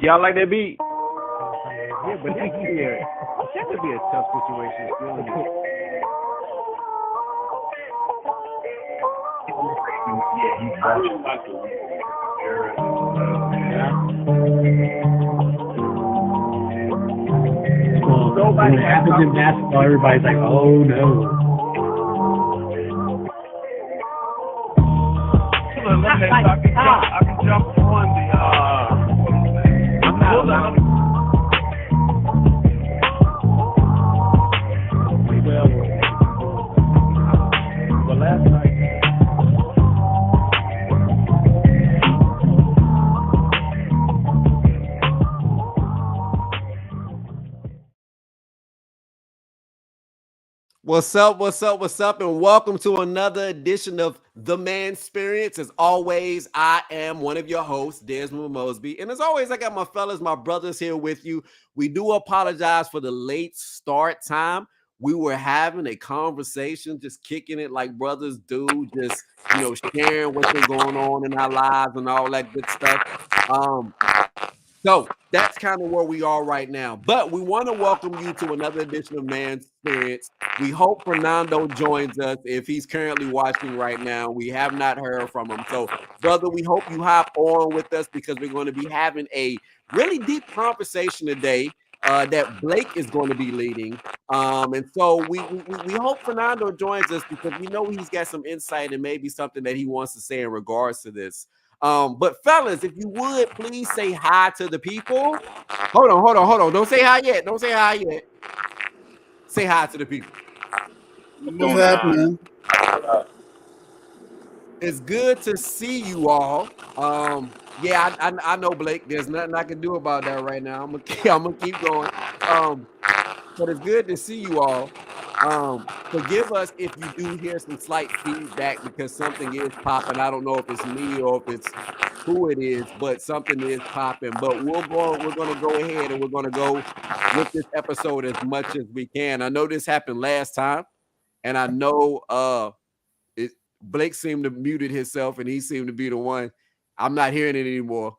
Y'all like that beat? Yeah, but that could be a tough situation. Well, when it happens in basketball, everybody's like, "Oh no!" I can jump on the. I'm not allowed. Well, last night. What's up, and welcome to another edition of The Man Experience. As always, I am one of your hosts, Desmond Mosby, and as always, I got my fellas, my brothers here with you. We do apologize for the late start time. We were having a conversation, just kicking it like brothers do, just sharing what's been going on in our lives and all that good stuff. So that's kind of where we are right now. But we want to welcome you to another edition of Man's Experience. We hope Fernando joins us if he's currently watching right now. We have not heard from him. So, brother, we hope you hop on with us because we're going to be having a really deep conversation today that Blake is going to be leading. And so we hope Fernando joins us because we know he's got some insight and maybe something that he wants to say in regards to this. But fellas, if you would please say hi to the people. Hold on. Don't say hi yet. Say hi to the people. What's happening? It's good to see you all. Yeah, I know, Blake. There's nothing I can do about that right now. I'm gonna keep going. But it's good to see you all. Forgive us if you do hear some slight feedback because something is popping. I don't know if it's me or if it's who it is, but something is popping. But we're going to go ahead and we're going to go with this episode as much as we can. I know this happened last time, and I know Blake seemed to muted himself, and he seemed to be the one. I'm not hearing it anymore.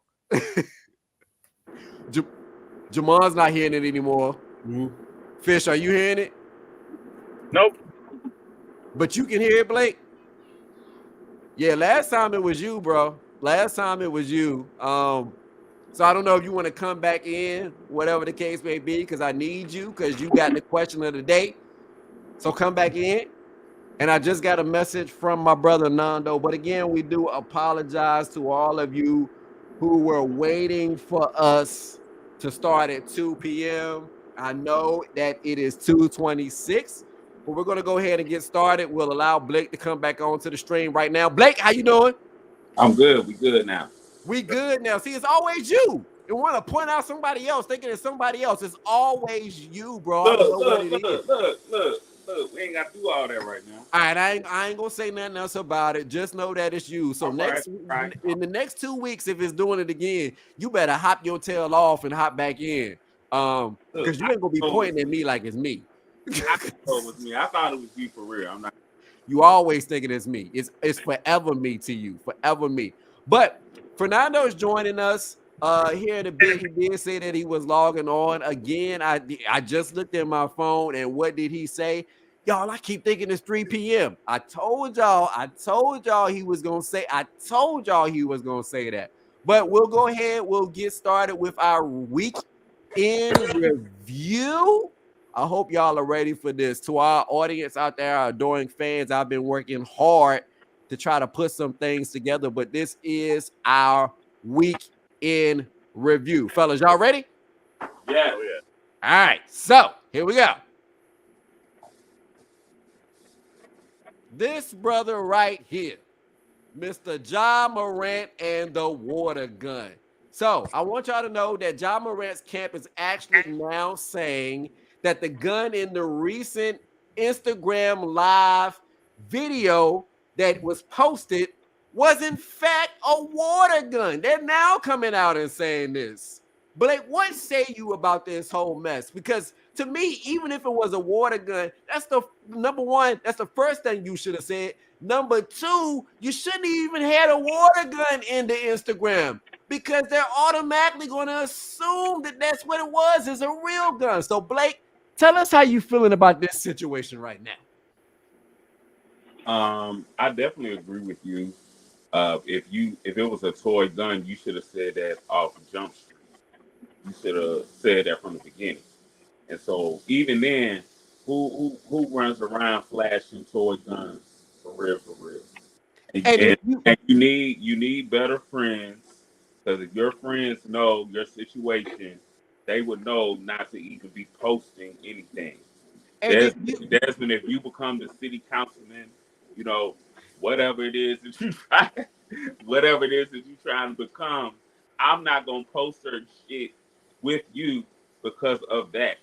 Jamon's not hearing it anymore. Mm-hmm. Fish, are you hearing it? Nope. But you can hear it, Blake? Yeah, last time it was you, bro. Last time it was you. So I don't know if you want to come back in, whatever the case may be, because I need you, because you got the question of the day. So come back in. And I just got a message from my brother Nando. But again, we do apologize to all of you who were waiting for us to start at 2 p.m. I know that it is 2:26, but we're going to go ahead and get started. We'll allow Blake to come back onto the stream right now. Blake, how you doing? I'm good. We good now. We good now. See, it's always you. You want to point out somebody else, thinking it's somebody else. It's always you, bro. Look, we ain't got to do all that right now. All right, I ain't gonna say nothing else about it. Just know that it's you. So in the next 2 weeks, if it's doing it again, you better hop your tail off and hop back in. Because you ain't gonna be pointing at me like it's me. It was me. I thought it was you for real. I'm not. You always thinking it's me. It's forever me to you, forever me. But Fernando is joining us here in a bit. He did say that he was logging on again. I just looked at my phone, and what did he say? Y'all, I keep thinking it's 3 p.m. I told y'all he was gonna say. I told y'all he was gonna say that. But we'll go ahead. We'll get started with our week in review. I hope y'all are ready for this. To our audience out there, our adoring fans, I've been working hard to try to put some things together, but this is our week in review. Fellas, y'all ready? Yeah. All right, so here we go. This brother right here, Mr. Ja Morant and the water gun. So I want y'all to know that Ja Morant's camp is actually now saying that the gun in the recent Instagram live video that was posted was in fact a water gun. They're now coming out and saying this. Blake, what say you about this whole mess? Because to me, even if it was a water gun, that's the number one. That's the first thing you should have said. Number two, you shouldn't even had a water gun in the Instagram. because they're automatically going to assume that that's what it was, is a real gun. So Blake, tell us how you feeling about this situation right now. I definitely agree with you. If it was a toy gun, you should have said that off Jump Street. You should have said that from the beginning. And so even then, who runs around flashing toy guns for real, for real? And you need better friends, because if your friends know your situation, they would know not to even be posting anything. Desmond, if you become the city councilman, you know, whatever it is that you try, whatever it is that you trying to become, I'm not gonna post certain shit with you because of that.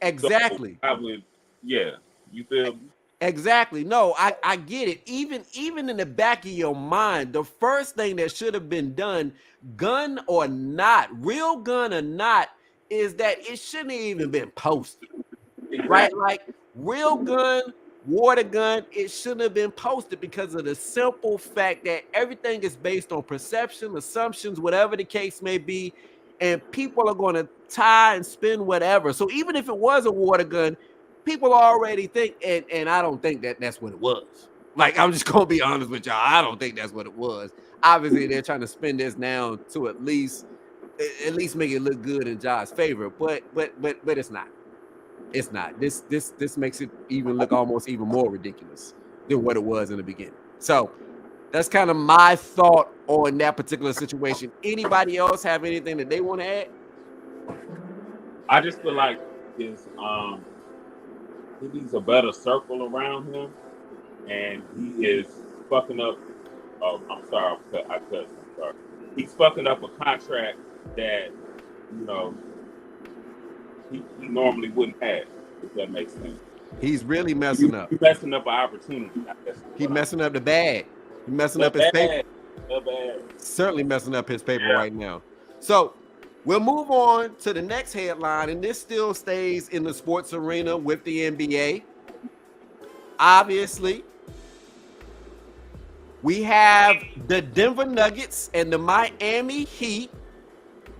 Exactly. So I would, yeah, you feel me? Exactly. No, I get it. Even in the back of your mind, the first thing that should have been done, gun or not, real gun or not, is that it shouldn't have even been posted. Exactly. Right? Like real gun, water gun, it shouldn't have been posted because of the simple fact that everything is based on perception, assumptions, whatever the case may be, and people are going to tie and spin whatever. So even if it was a water gun, people already think, and I don't think that that's what it was. Like, I'm just gonna be honest with y'all. I don't think that's what it was. Obviously, they're trying to spin this now to at least make it look good in Josh's favor, but it's not. It's not. This makes it even look almost even more ridiculous than what it was in the beginning. So that's kind of my thought on that particular situation. Anybody else have anything that they want to add? I just feel like he needs a better circle around him, and he is fucking up. Oh, I'm sorry, I cussed. I'm sorry. He's fucking up a contract that, you know, he normally wouldn't have, if that makes sense. He's really messing up. He's messing up an opportunity. He's messing up the bag. He's messing up his paper. Certainly messing up his paper right now. So we'll move on to the next headline, and this still stays in the sports arena with the NBA. Obviously, we have the Denver Nuggets and the Miami Heat,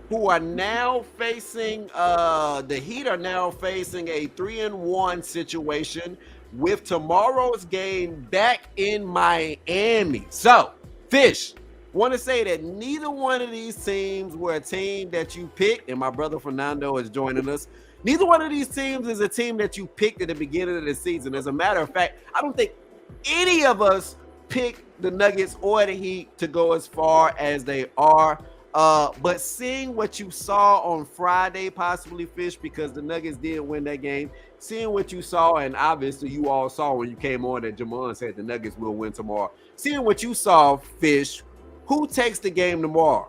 who are now facing the Heat are now facing a 3-1 situation with tomorrow's game back in Miami. So, Fish, want to say that neither one of these teams were a team that you picked, and my brother Fernando is joining us. Neither one of these teams is a team that you picked at the beginning of the season. As a matter of fact, I don't think any of us picked the Nuggets or the Heat to go as far as they are. But seeing what you saw on Friday, possibly, Fish, because the Nuggets did win that game, seeing what you saw, and obviously you all saw when you came on that Jamon said the Nuggets will win tomorrow. Seeing what you saw, Fish, who takes the game tomorrow?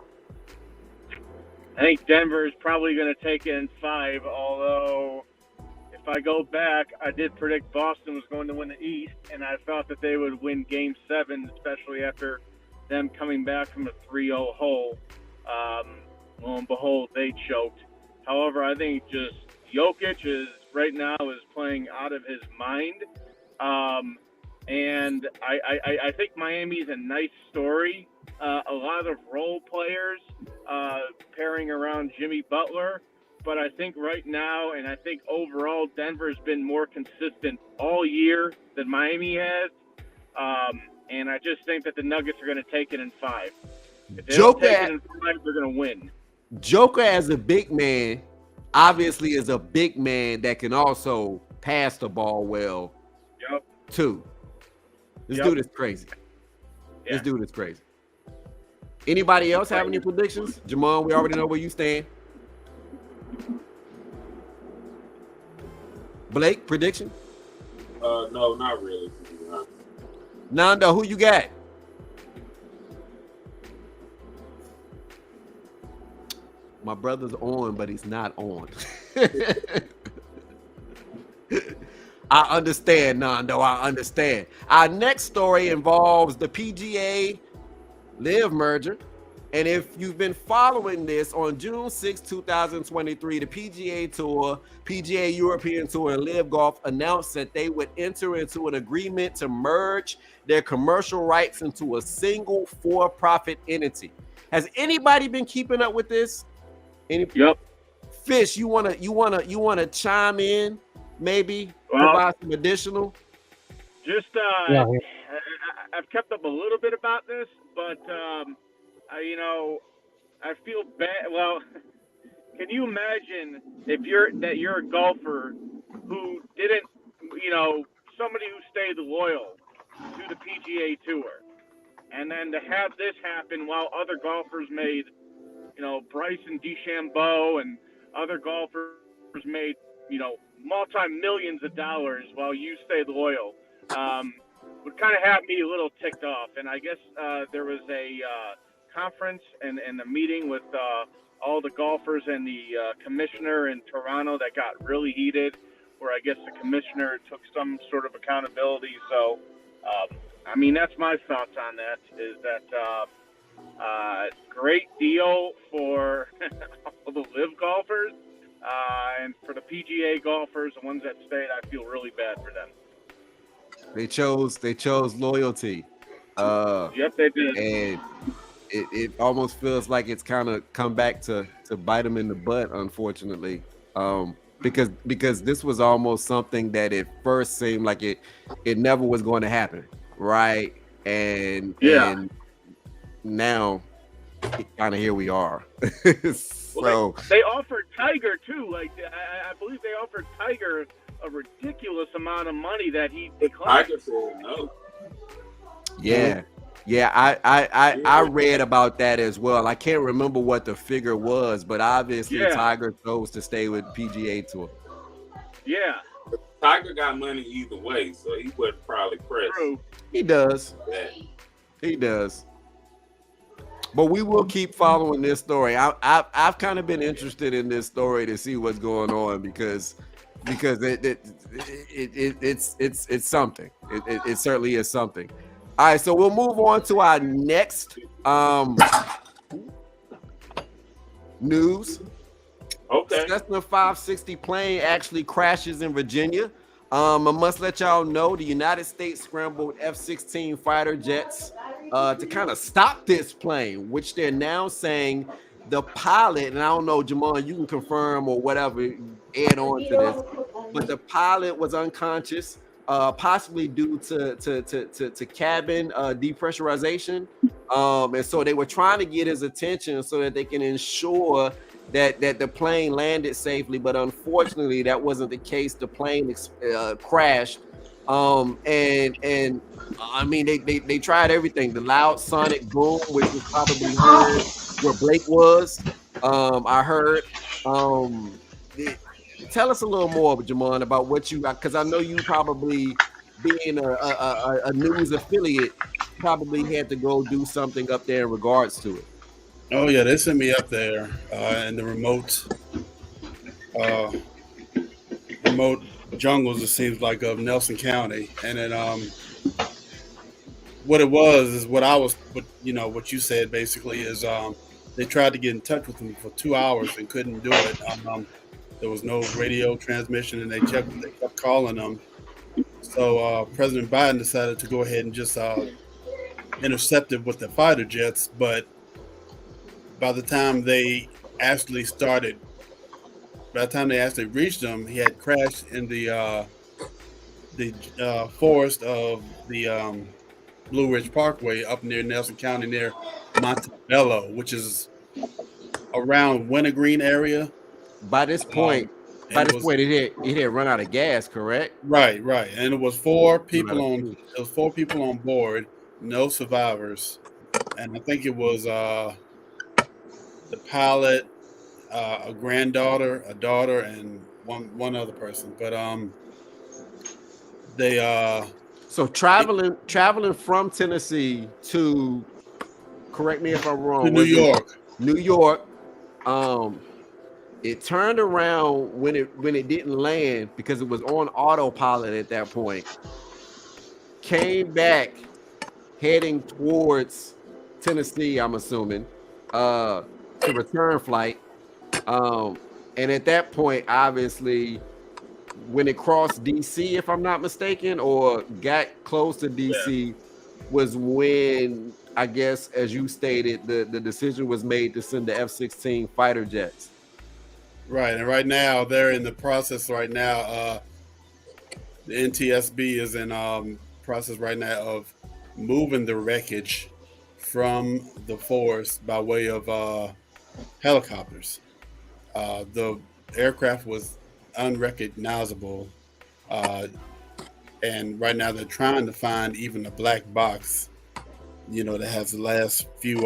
I think Denver is probably going to take it in 5, although if I go back, I did predict Boston was going to win the East, and I thought that they would win Game 7, especially after them coming back from a 3-0 hole. Lo and behold, they choked. However, I think just Jokic is right now is playing out of his mind. And I think Miami's a nice story. A lot of role players pairing around Jimmy Butler. But I think right now, and I think overall, Denver's been more consistent all year than Miami has. And I just think that the Nuggets are going to take it in 5. If they don't take it in 5, they're going to win. Joker as a big man, obviously is a big man that can also pass the ball well, too. This dude is crazy. This dude is crazy. Anybody else have any predictions? Jamon, we already know where you stand. Blake, prediction? No, not really. Nando, who you got? My brother's on, but he's not on. I understand, Nando. I understand. Our next story involves the PGA Live merger. And if you've been following this, on June 6, 2023, the PGA Tour, PGA European Tour, and Live Golf announced that they would enter into an agreement to merge their commercial rights into a single for-profit entity. Has anybody been keeping up with this? Any Yep. Fish, you wanna chime in? Maybe Well, provide some additional. just Yeah. I've kept up a little bit about this, but I feel bad. Well, can you imagine if you're a golfer who didn't, somebody who stayed loyal to the PGA Tour, and then to have this happen while other golfers made, Bryson DeChambeau and other golfers made, multi-millions of dollars while you stayed loyal, would kind of have me a little ticked off. And I guess there was a conference and a meeting with all the golfers and the commissioner in Toronto that got really heated, where I guess the commissioner took some sort of accountability. So, that's my thoughts on that, is that great deal for all the live golfers, and for the PGA golfers, the ones that stayed, I feel really bad for them. They chose loyalty. Yep, they did. And it almost feels like it's kind of come back to bite them in the butt, unfortunately. Because this was almost something that at first seemed like it never was going to happen, right? And now kind of here we are. So well, they offered Tiger too. Like I believe they offered Tiger a ridiculous amount of money that he declined. Tiger said no. Yeah, I read about that as well. I can't remember what the figure was, but obviously Tiger chose to stay with PGA Tour. Yeah. Tiger got money either way, so he would probably press. True. He does. Yeah. He does. But we will keep following this story. I've kind of been interested in this story to see what's going on because it's something. It certainly is something. All right, so we'll move on to our next news. Okay. Cessna 560 plane actually crashes in Virginia. I must let y'all know the United States scrambled F-16 fighter jets to kind of stop this plane, which they're now saying the pilot, and I don't know, Jamal, you can confirm or whatever, add on to this, but the pilot was unconscious, possibly due to cabin depressurization. And so they were trying to get his attention so that they can ensure that the plane landed safely, but unfortunately that wasn't the case. The plane crashed, and I mean they tried everything. The loud sonic boom, which was probably heard where Blake was. I heard. Tell us a little more, Jamon, about what you, because I know you probably, being a news affiliate, probably had to go do something up there in regards to it. Oh yeah, they sent me up there in the remote jungles, it seems like, of Nelson County, and then what it was is what you said basically is they tried to get in touch with him for 2 hours and couldn't do it. There was no radio transmission, and they kept calling them. So President Biden decided to go ahead and just intercept it with the fighter jets, but by the time they actually reached him, he had crashed in the forest of the Blue Ridge Parkway up near Nelson County, near Montebello, which is around Wintergreen area. By this point, it had run out of gas, correct? Right, and it was 4 people on board, no survivors, and I think it was the pilot, a granddaughter, a daughter, and one other person. But they so traveling from Tennessee to, correct me if I'm wrong, to New York. It turned around when it didn't land because it was on autopilot at that point. Came back heading towards Tennessee, I'm assuming, to return flight. And at that point, obviously, when it crossed DC, if I'm not mistaken, or got close to DC, was when, I guess, as you stated, the decision was made to send the F-16 fighter jets. Right, and right now they're in the process. Right now, the NTSB is in process right now of moving the wreckage from the forest by way of helicopters. The aircraft was unrecognizable, and right now they're trying to find even a black box, that has the last few,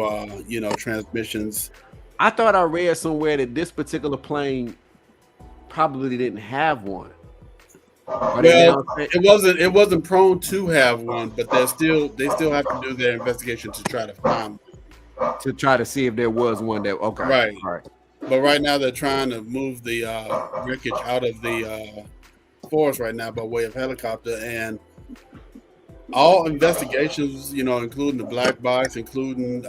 transmissions. I thought I read somewhere that this particular plane probably didn't have one. Well, it wasn't prone to have one, but they still have to do their investigation to try to find one. To try to see if there was one that Right. All right. But right now they're trying to move the wreckage out of the forest right now by way of helicopter, and all investigations, including the black box, including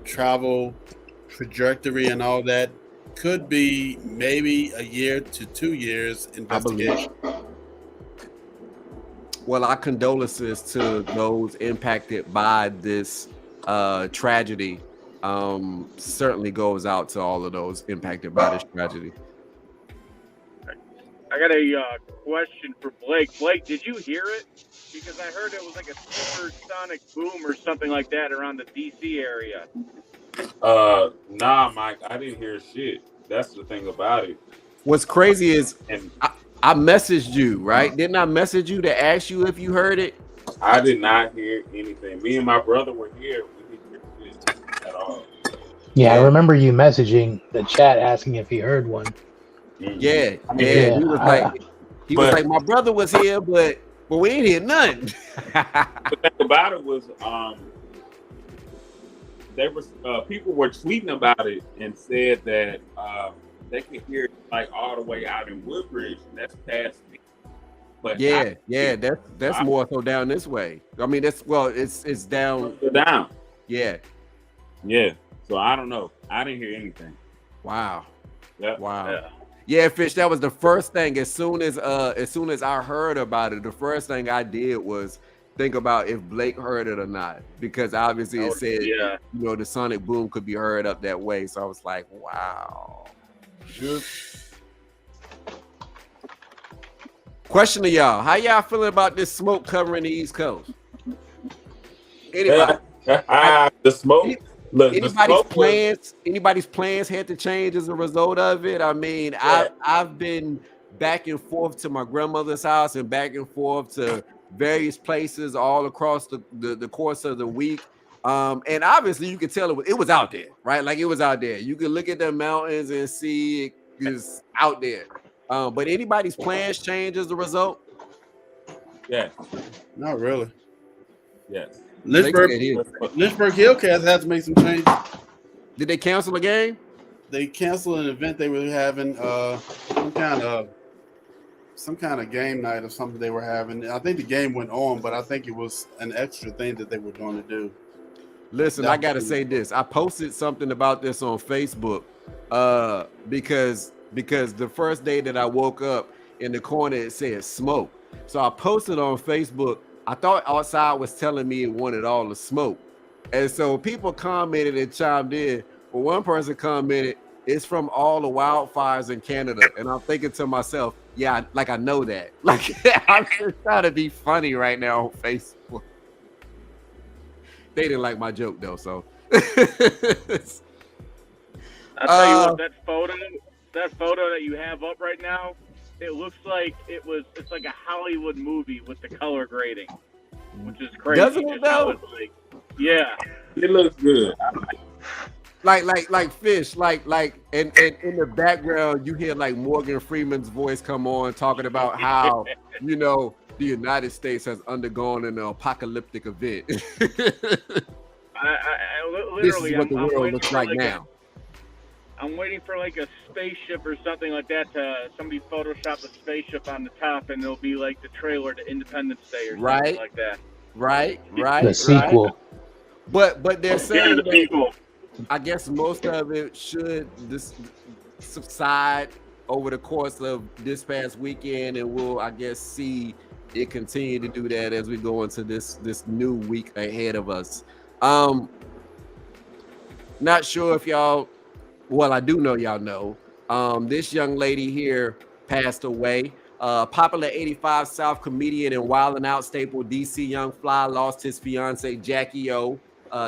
travel trajectory and all that, could be maybe a year to 2 years investigation. Well, our condolences to those impacted by this tragedy. Certainly goes out to all of those impacted by this tragedy. I got a question for Blake. Blake, did you hear it? Because I heard it was like a supersonic boom or something like that around the DC area. Nah, Mike, I didn't hear shit. That's the thing about it. What's crazy is I messaged you, right? Didn't I message you to ask you if you heard it? I did not hear anything. Me and my brother were here. We didn't hear shit at all. Yeah, I remember you messaging the chat asking if he heard one. Yeah. He was like, my brother was here, but we ain't hear nothing. The thing about it was, people were tweeting about it and said that they could hear it like all the way out in Woodbridge. That's past me. But that's more so down this way. I mean, it's down. Down. Yeah. Yeah. So I don't know. I didn't hear anything. Wow. Yep. Wow. Yeah, Fish, that was the first thing. As soon as I heard about it, the first thing I did was think about if Blake heard it or not, because obviously it said the sonic boom could be heard up that way. So I was like, wow. Question to y'all: how y'all feeling about this smoke covering the East Coast? Anybody? The smoke. Look, anybody's plans had to change as a result of it. I mean, I've been back and forth to my grandmother's house and back and forth to various places all across the course of the week. And obviously you could tell it was out there, right? Like it was out there. You could look at the mountains and see it is out there. But anybody's plans change as a result? Yeah. Not really. Yes. Lynchburg Hillcats had to make some changes. Did they cancel a game? They canceled an event they were having, some kind of game night or something they were having. I think the game went on, but I think it was an extra thing that they were going to do. Listen, I got to say this. I posted something about this on Facebook because the first day that I woke up, in the corner it said smoke. So I posted on Facebook. I thought outside was telling me it wanted all the smoke. And so people commented and chimed in. But one person commented, it's from all the wildfires in Canada. And I'm thinking to myself, yeah, I know that. Like, I'm just trying to be funny right now on Facebook. They didn't like my joke, though, so. I'll tell you what, that photo that you have up right now, it looks like it's like a Hollywood movie with the color grading, which is crazy. Doesn't it though? Yeah. It looks good. Like Fish, and in the background you hear like Morgan Freeman's voice come on talking about how, the United States has undergone an apocalyptic event. This is what the world looks like now. I'm waiting for like a spaceship or something like that to somebody Photoshop a spaceship on the top, and it'll be like the trailer to Independence Day or something like that. Right. The sequel. But they're saying that I guess most of it should subside over the course of this past weekend, and we'll, I guess, see it continue to do that as we go into this new week ahead of us. Not sure if y'all, well, I do know y'all know. This young lady here passed away. Popular 85 South comedian and Wild 'N Out staple DC Young Fly lost his fiance Jackie O.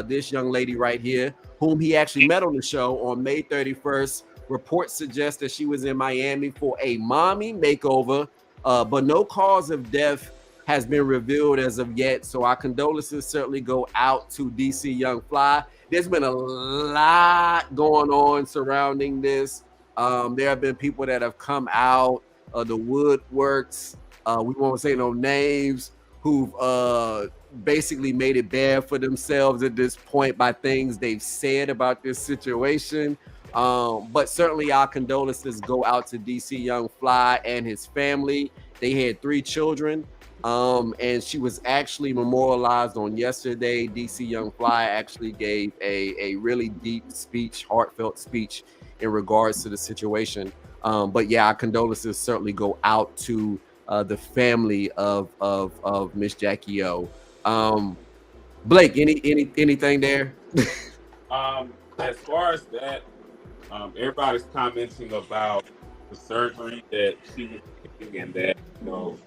This young lady right here, whom he actually met on the show on May 31st. Reports suggest that she was in Miami for a mommy makeover, but no cause of death has been revealed as of yet. So our condolences certainly go out to DC Young Fly. There's been a lot going on surrounding this. There have been people that have come out, the Woodworks, we won't say no names, who've basically made it bad for themselves at this point by things they've said about this situation. But certainly our condolences go out to DC Young Fly and his family. They had 3 children. And she was actually memorialized on yesterday. DC Young Fly actually gave a really deep speech, heartfelt speech in regards to the situation. But yeah, our condolences certainly go out to the family of Miss Jackie O. Blake, anything there? As far as that, everybody's commenting about the surgery that she was getting, and that, you know,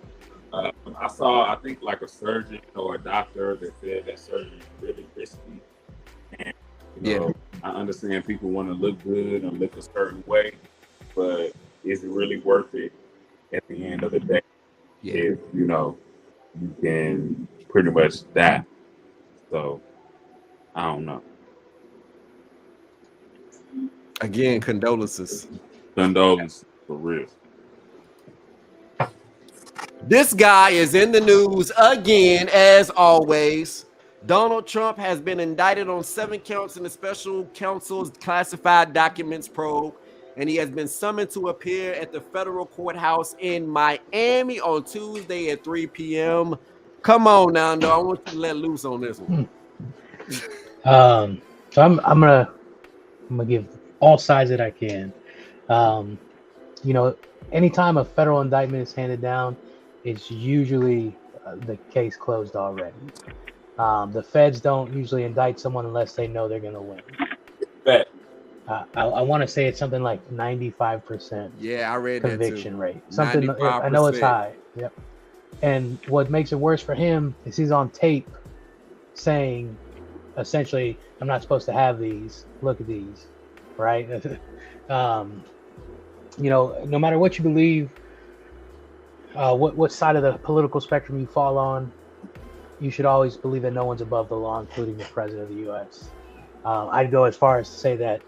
I saw, I think, like a surgeon or a doctor that said that surgery is really risky. And, you know, I understand people want to look good and look a certain way, but is it really worth it at the end of the day? If, you know, you can pretty much die. So, I don't know. Again, condolences. Condolences, for real. This guy is in the news again, as always. Donald Trump has been indicted on 7 counts in the special counsel's classified documents probe, and he has been summoned to appear at the federal courthouse in Miami on Tuesday at 3 p.m. Come on now, I want you to let loose on this one. So I'm gonna give all sides that I can. You know, anytime a federal indictment is handed down, it's usually the case closed already. The feds don't usually indict someone unless they know they're going to win. Bet. I want to say it's something like 95%. Yeah, I read conviction that rate. Something 95%. I know it's high. Yep. And what makes it worse for him is he's on tape saying, essentially, I'm not supposed to have these. Look at these, right? You know, no matter what you believe, what side of the political spectrum you fall on, you should always believe that no one's above the law, including the president of the U.S. I'd go as far as to say that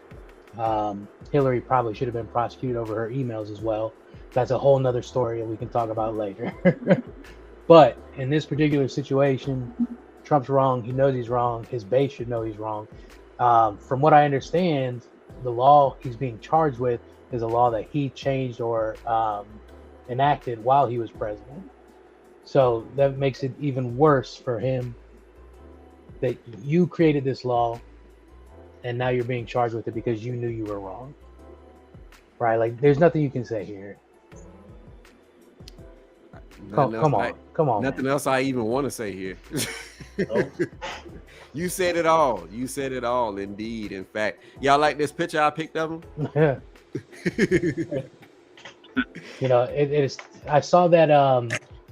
Hillary probably should have been prosecuted over her emails as well. That's a whole nother story that we can talk about later. But in this particular situation, Trump's wrong. He knows he's wrong. His base should know he's wrong. From what I understand, the law he's being charged with is a law that he changed or enacted while he was president. So that makes it even worse for him that you created this law and now you're being charged with it because you knew you were wrong. Right? Like, there's nothing you can say here. Come on. Nothing else I even want to say here. You said it all. You said it all, indeed. In fact, y'all like this picture I picked of him? Yeah. You know, it is. I saw that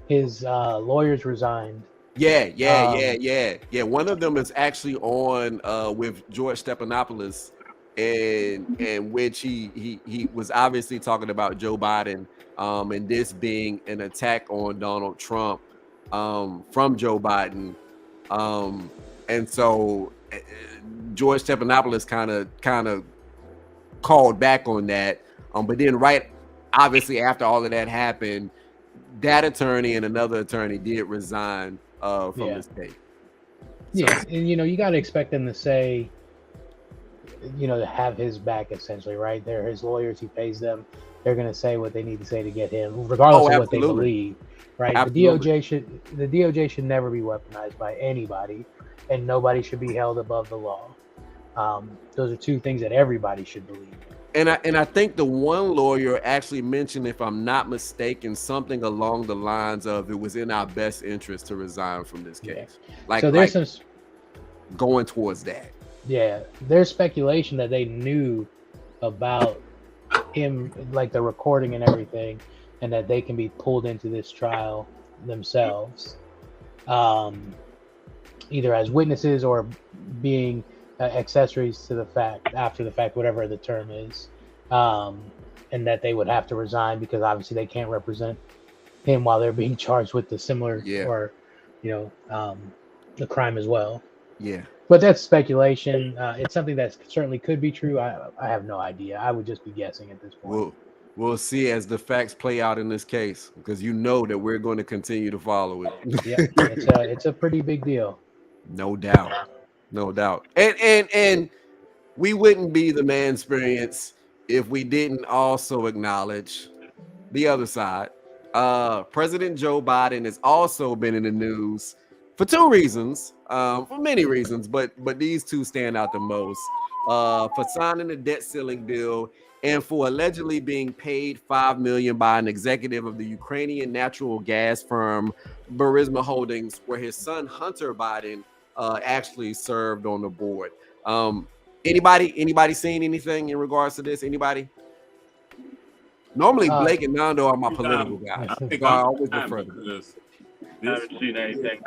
his lawyers resigned. Yeah. One of them is actually on with George Stephanopoulos, in which he was obviously talking about Joe Biden, and this being an attack on Donald Trump from Joe Biden, and so George Stephanopoulos kind of called back on that, but then obviously after all of that happened, that attorney and another attorney did resign from the state. Yeah, and you know, you got to expect them to say, you know, to have his back, essentially, right? They're his lawyers. He pays them. They're going to say what they need to say to get him, regardless of what they believe, right? Absolutely. The DOJ should never be weaponized by anybody, and nobody should be held above the law. Those are two things that everybody should believe in. And I think the one lawyer actually mentioned, if I'm not mistaken, something along the lines of it was in our best interest to resign from this case. So there's Like some going towards that. there's speculation that they knew about him, like the recording and everything, and that they can be pulled into this trial themselves, either as witnesses or being accessories to the fact, after the fact, whatever the term is, and that they would have to resign because obviously they can't represent him while they're being charged with the similar or the crime as well. Yeah. But that's speculation. It's something that certainly could be true. I have no idea. I would just be guessing at this point. We'll see as the facts play out in this case, because you know that we're going to continue to follow it. Yeah, it's a pretty big deal. No doubt. No doubt. And we wouldn't be the man experience if we didn't also acknowledge the other side. President Joe Biden has also been in the news for two reasons, for many reasons, but these two stand out the most. For signing the debt ceiling bill and for allegedly being paid $5 million by an executive of the Ukrainian natural gas firm Burisma Holdings, where his son Hunter Biden actually served on the board. Anybody seen anything in regards to this? Anybody? Normally, Blake and Nando are my political guys. I think So I always defer to them. because I haven't seen anything.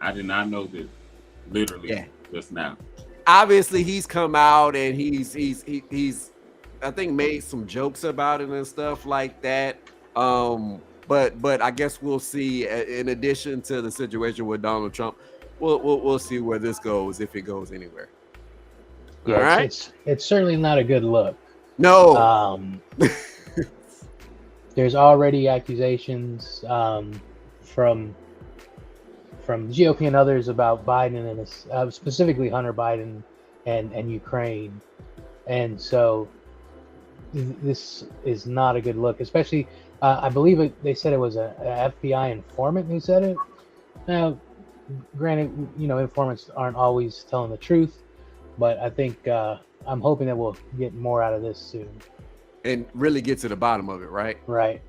I did not know this. Literally just now. Obviously, he's come out and he's I think made some jokes about it and stuff like that. But I guess we'll see. In addition to the situation with Donald Trump, we'll see where this goes, if it goes anywhere. Yeah, all right. It's certainly not a good look. No. There's already accusations from GOP and others about Biden and specifically Hunter Biden and Ukraine, and so this is not a good look. Especially, I believe they said it was a FBI informant who said it. Now, granted, informants aren't always telling the truth, but I think I'm hoping that we'll get more out of this soon. And really get to the bottom of it, right? Right.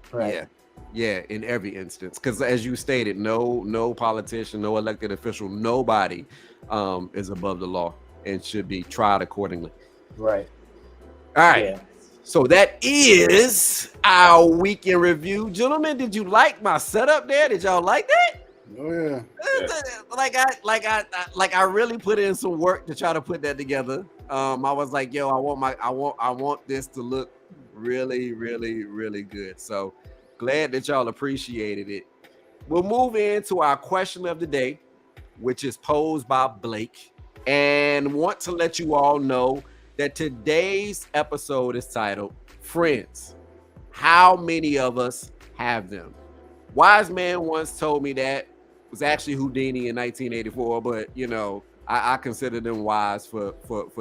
Yeah, in every instance. Because as you stated, no politician, no elected official, nobody is above the law and should be tried accordingly. Right. All right. Yeah. So that is our weekend review. Gentlemen, did you like my setup there? Did y'all like that? Oh yeah. Like I really put in some work to try to put that together. I was like, yo, I want this to look really, really, really good. So glad that y'all appreciated it. We'll move into our question of the day, which is posed by Blake, and want to let you all know that today's episode is titled Friends. How many of us have them? Wise man once told me that. It was actually Whodini in 1984, but I consider them wise for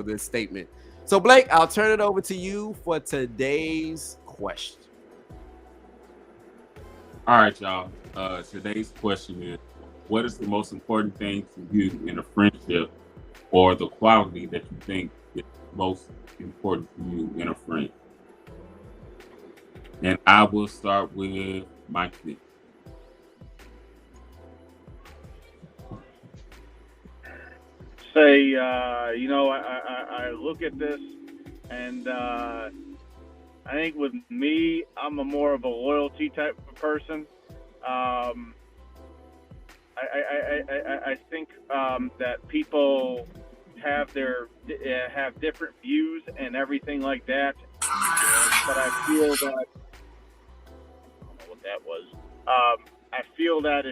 this statement. So Blake, I'll turn it over to you for today's question. All right, y'all. Today's question is, what is the most important thing to you in a friendship, or the quality that you think is most important to you in a friend? And I will start with Mike. Say, I look at this, and I think with me, I'm more of a loyalty type of person. I think that people have have different views and everything like that, but I feel that I don't know what that was. I feel that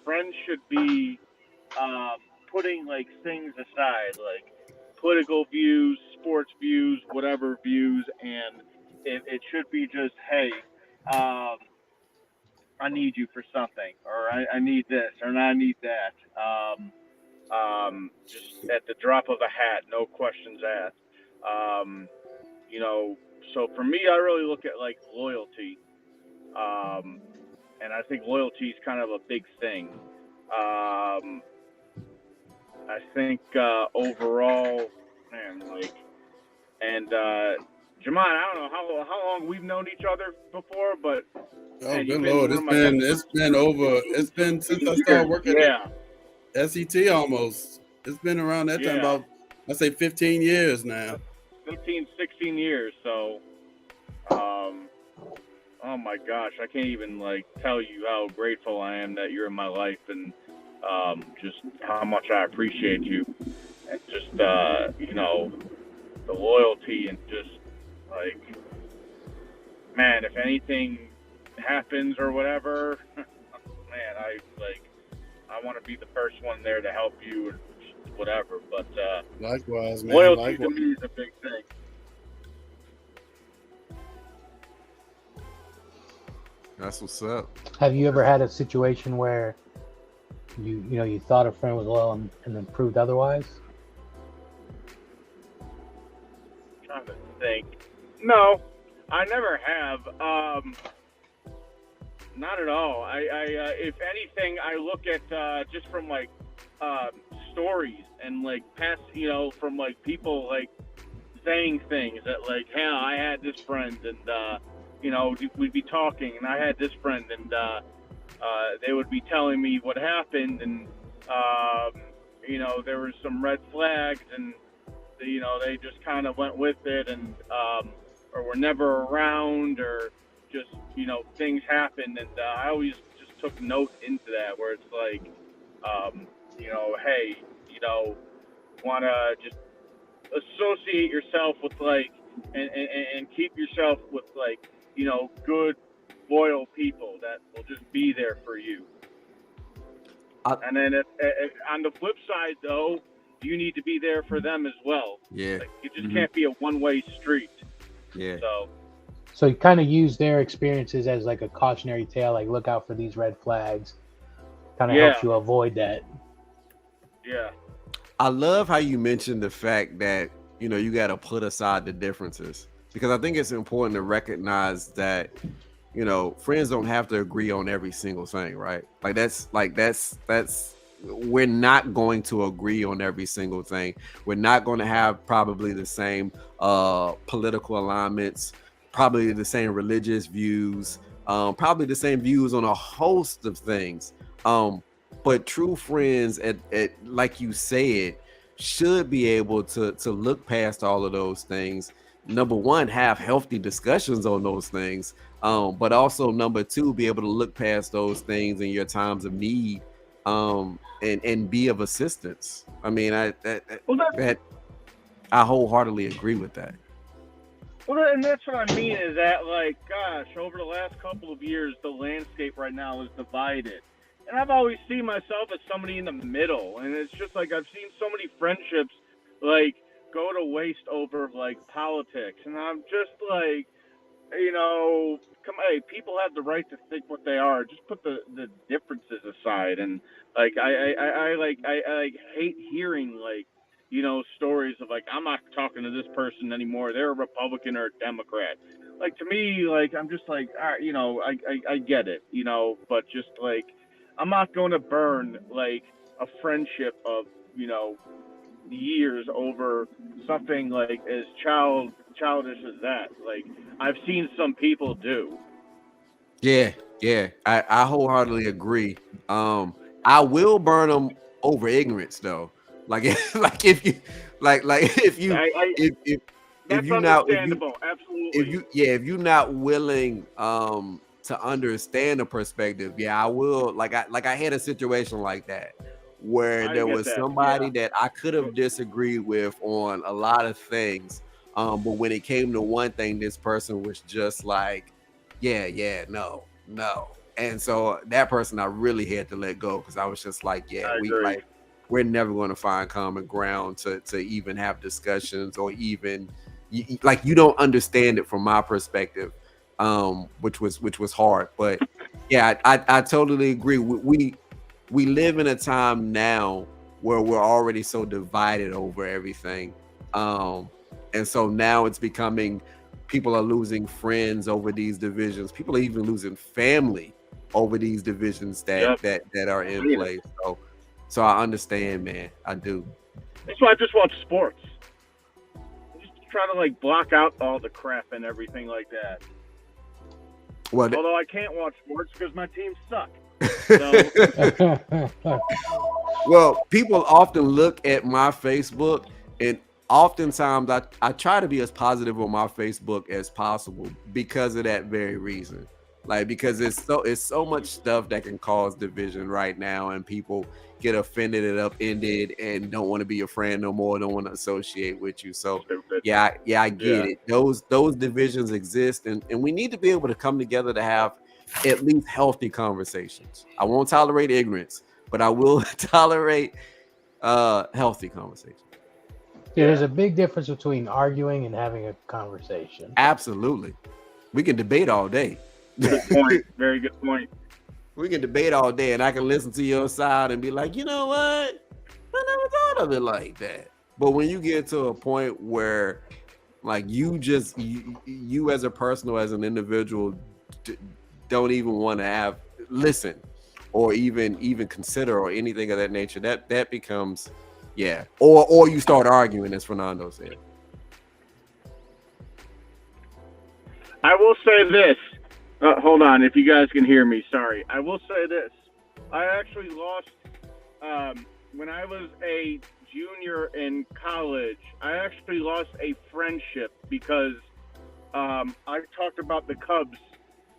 friends should be putting like things aside, like political views, sports views, whatever views, and it should be just, hey, I need you for something, or I need this, or I need that. Just at the drop of a hat, no questions asked. So for me, I really look at like loyalty, and I think loyalty is kind of a big thing. I think overall, man, like, and Jamon, I don't know how long we've known each other before, but Oh, man, you've good been Lord. one of my It's been since I started working yeah, at SET almost. It's been around that time, yeah, about, I say 15 years now. 15, 16 years. So, oh my gosh, I can't even like tell you how grateful I am that you're in my life, and just how much I appreciate you, and just you know, the loyalty, and just like, man, if anything happens or whatever, man, I want to be the first one there to help you and whatever. But Likewise, man. loyalty Likewise. to me is a big thing. That's what's up. Have you ever had a situation where you thought a friend was loyal and then proved otherwise? I'm trying to think. No, I never have. Not at all. I if anything, I look at just from like stories and like past, from like people like saying things that like, hey, I had this friend, and we'd be talking, and I had this friend, and they would be telling me what happened, and there was some red flags, and they just kind of went with it, and or were never around, or just things happened, and I always just took note into that, where it's like, hey, want to just associate yourself with like, and keep yourself with like, good, loyal people that will just be there for you. And then on the flip side, though, you need to be there for them as well. Yeah. Like, it just can't be a one-way street. Yeah. So you kind of use their experiences as like a cautionary tale, like look out for these red flags. Kind of helps you avoid that. Yeah. I love how you mentioned the fact that, you got to put aside the differences, because I think it's important to recognize that, friends don't have to agree on every single thing, right? That's we're not going to agree on every single thing. We're not going to have probably the same political alignments, probably the same religious views, probably the same views on a host of things. But true friends, at like you said, should be able to look past all of those things. Number one, have healthy discussions on those things, but also number two, be able to look past those things in your times of need, and be of assistance. I mean, I wholeheartedly agree with that. Well, and that's what I mean, is that, like, gosh, over the last couple of years, the landscape right now is divided. And I've always seen myself as somebody in the middle. And it's just like, I've seen so many friendships, like, go to waste over, like, politics. And I'm just like, hey, people have the right to think what they are. Just put the differences aside. And, like, I hate hearing, like, stories of like, I'm not talking to this person anymore. They're a Republican or a Democrat. Like, to me, like, I'm just like, all right, I get it, but just like, I'm not going to burn like a friendship of, years over something like as childish as that. Like, I've seen some people do. Yeah, I wholeheartedly agree. I will burn them over ignorance though. Like if you that's understandable. Absolutely. If you're not willing to understand the perspective, I will. Like I had a situation like that where there was somebody that I could have disagreed with on a lot of things, but when it came to one thing, this person was just like, no. And so that person I really had to let go, because I was just like, we're never going to find common ground to even have discussions, or even like, you don't understand it from my perspective, which was hard. But I totally agree. We live in a time now where we're already so divided over everything, and so now it's becoming, people are losing friends over these divisions. People are even losing family over these divisions that are in place. So I understand, man. I do. That's why I just watch sports. try to like block out all the crap and everything like that. Well, Although I can't watch sports because my team suck. So, well, people often look at my Facebook, and oftentimes I try to be as positive on my Facebook as possible because of that very reason. Like, because it's so much stuff that can cause division right now, and people get offended and upended and don't want to be your friend no more, don't want to associate with you. So I get it. Those divisions exist, and we need to be able to come together to have at least healthy conversations. I won't tolerate ignorance, but I will tolerate healthy conversation. Yeah, there's a big difference between arguing and having a conversation. Absolutely. We can debate all day. Good point. Very good point. We can debate all day, and I can listen to your side and be like, you know what? I never thought of it like that. But when you get to a point where, like, you as a person or as an individual don't even want to listen or even consider or anything of that nature, that becomes, or you start arguing, as Fernando said. I will say this. Hold on, if you guys can hear me, sorry. I will say this. I actually lost, when I was a junior in college, I actually lost a friendship because I talked about the Cubs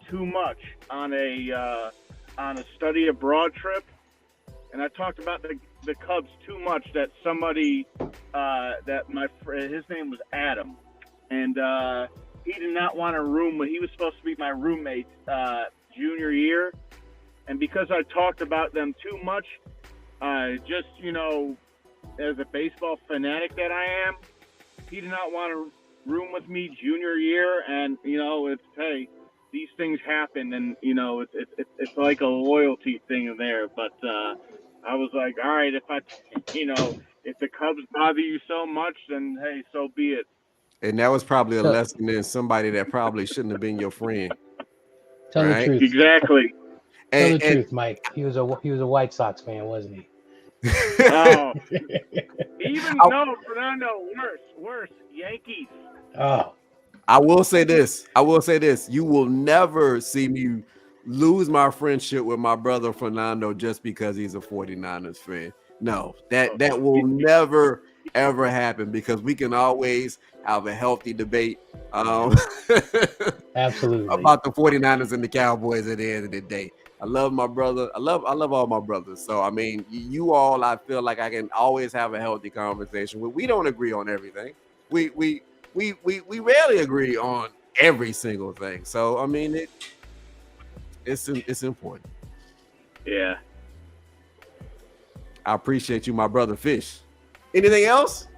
too much on a study abroad trip. And I talked about the Cubs too much that somebody, his name was Adam. And, he did not want a room. He was supposed to be my roommate junior year. And because I talked about them too much, just, as a baseball fanatic that I am, he did not want a room with me junior year. And, hey, these things happen. And, it's like a loyalty thing there. But I was like, all right, if the Cubs bother you so much, then, hey, so be it. And that was probably a lesson in somebody that probably shouldn't have been your friend. Tell the truth. Exactly. Tell the truth, Mike. He was a White Sox fan, wasn't he? Oh. No, Fernando, worse. Yankees. Oh. I will say this. You will never see me lose my friendship with my brother Fernando just because he's a 49ers fan. No, that will never ever happen, because we can always have a healthy debate absolutely about the 49ers and the Cowboys at the end of the day. I love my brother. I love all my brothers. So I mean, you all, I feel like I can always have a healthy conversation with. We don't agree on everything. We rarely agree on every single thing. So I mean, it's important. Yeah. I appreciate you, my brother Fish. Anything else?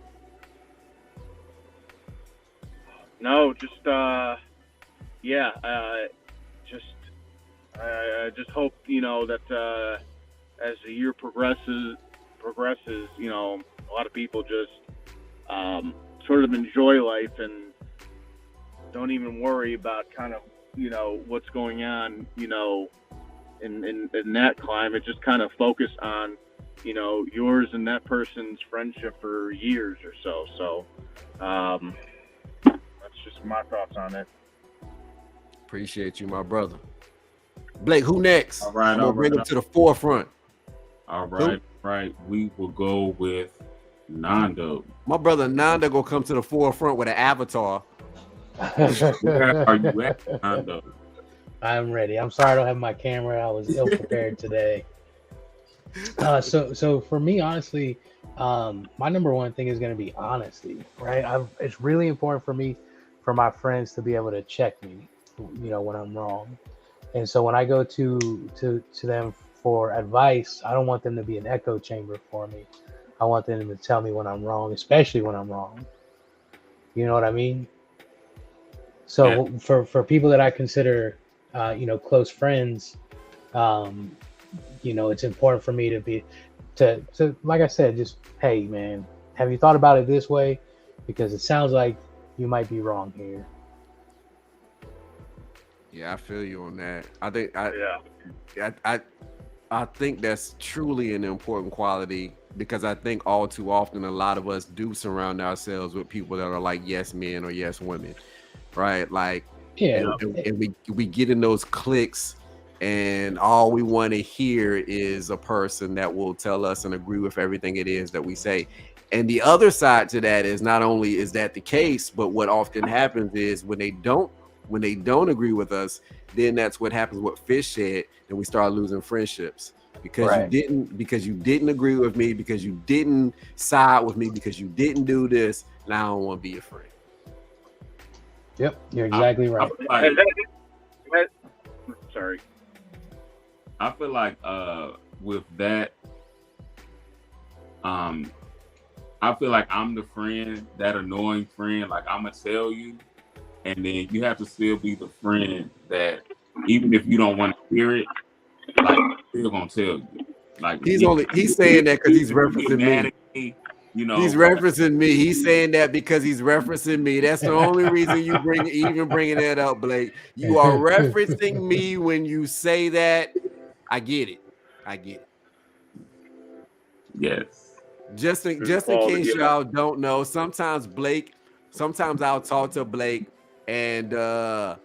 No, just I just hope that as the year progresses, a lot of people just sort of enjoy life and don't even worry about kind of what's going on in that climate. Just kind of focus on yours and that person's friendship for years or so. So that's just my thoughts on it. Appreciate you, my brother. Blake, who next? All right, I'm gonna bring him to the forefront. All right, right. We will go with Nando. My brother Nando gonna come to the forefront with an avatar. Where are you at, Nando? I'm ready. I'm sorry I don't have my camera. I was ill prepared today. So for me, honestly, my number one thing is going to be honesty, right? It's really important for me, for my friends to be able to check me, when I'm wrong. And so when I go to them for advice, I don't want them to be an echo chamber for me. I want them to tell me when I'm wrong, especially when I'm wrong. You know what I mean? So for people that I consider, close friends, it's important for me to like I said, just, hey man, have you thought about it this way? Because it sounds like you might be wrong here. Yeah, I feel you on that. I think that's truly an important quality because I think all too often a lot of us do surround ourselves with people that are like yes men or yes women, right? Like, Yeah. and we get in those cliques, and all we want to hear is a person that will tell us and agree with everything it is that we say. And the other side to that is not only is that the case, but what often happens is when they don't agree with us, then that's what happens. What Fish said, and we start losing friendships because Right. you didn't agree with me, because you didn't side with me, because you didn't do this. Now I don't want to be your friend. Yep, you're exactly right. Sorry. I feel like with that, I feel like I'm the friend, that annoying friend. Like I'm gonna tell you, and then you have to still be the friend that even if you don't want to hear it, like still gonna tell you. Like He's saying that because he's referencing me. You know, he's referencing me. He's saying that because he's referencing me. That's the only reason you bringing that up, Blake. You are referencing me when you say that. I get it. Yes. Just in case y'all don't know, sometimes I'll talk to Blake, and I'll